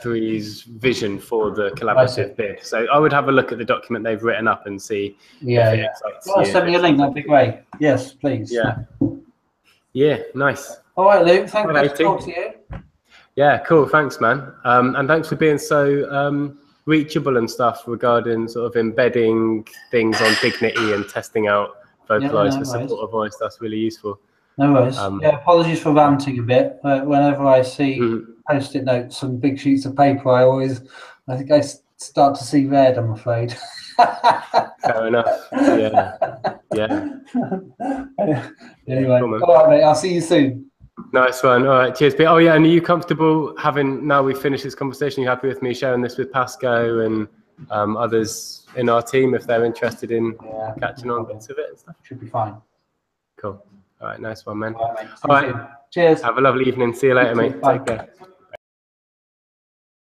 three's vision for the collaborative bid. So I would have a look at the document they've written up and see if it excites you. Send me a link, that'd be great. Yes, please. Yeah, nice. All right, Luke, thank you for talking to you. Yeah, cool, thanks, man. And thanks for being so reachable and stuff regarding sort of embedding things on Dignity and testing out VocalEyes for support of voice. That's really useful. No worries. Apologies for ranting a bit. Whenever I see post-it notes and big sheets of paper, I think I start to see red, I'm afraid. Fair enough. Yeah. Anyway, cool, all right, mate. I'll see you soon. Nice one. All right, cheers, Pete. Oh yeah, and are you comfortable now we've finished this conversation, you happy with me sharing this with Pasco and others in our team if they're interested in catching on bits of it and stuff? Should be fine. Cool. All right, nice one, man. All right, mate. Cheers. Have a lovely evening. See you later, mate. Bye. Take care.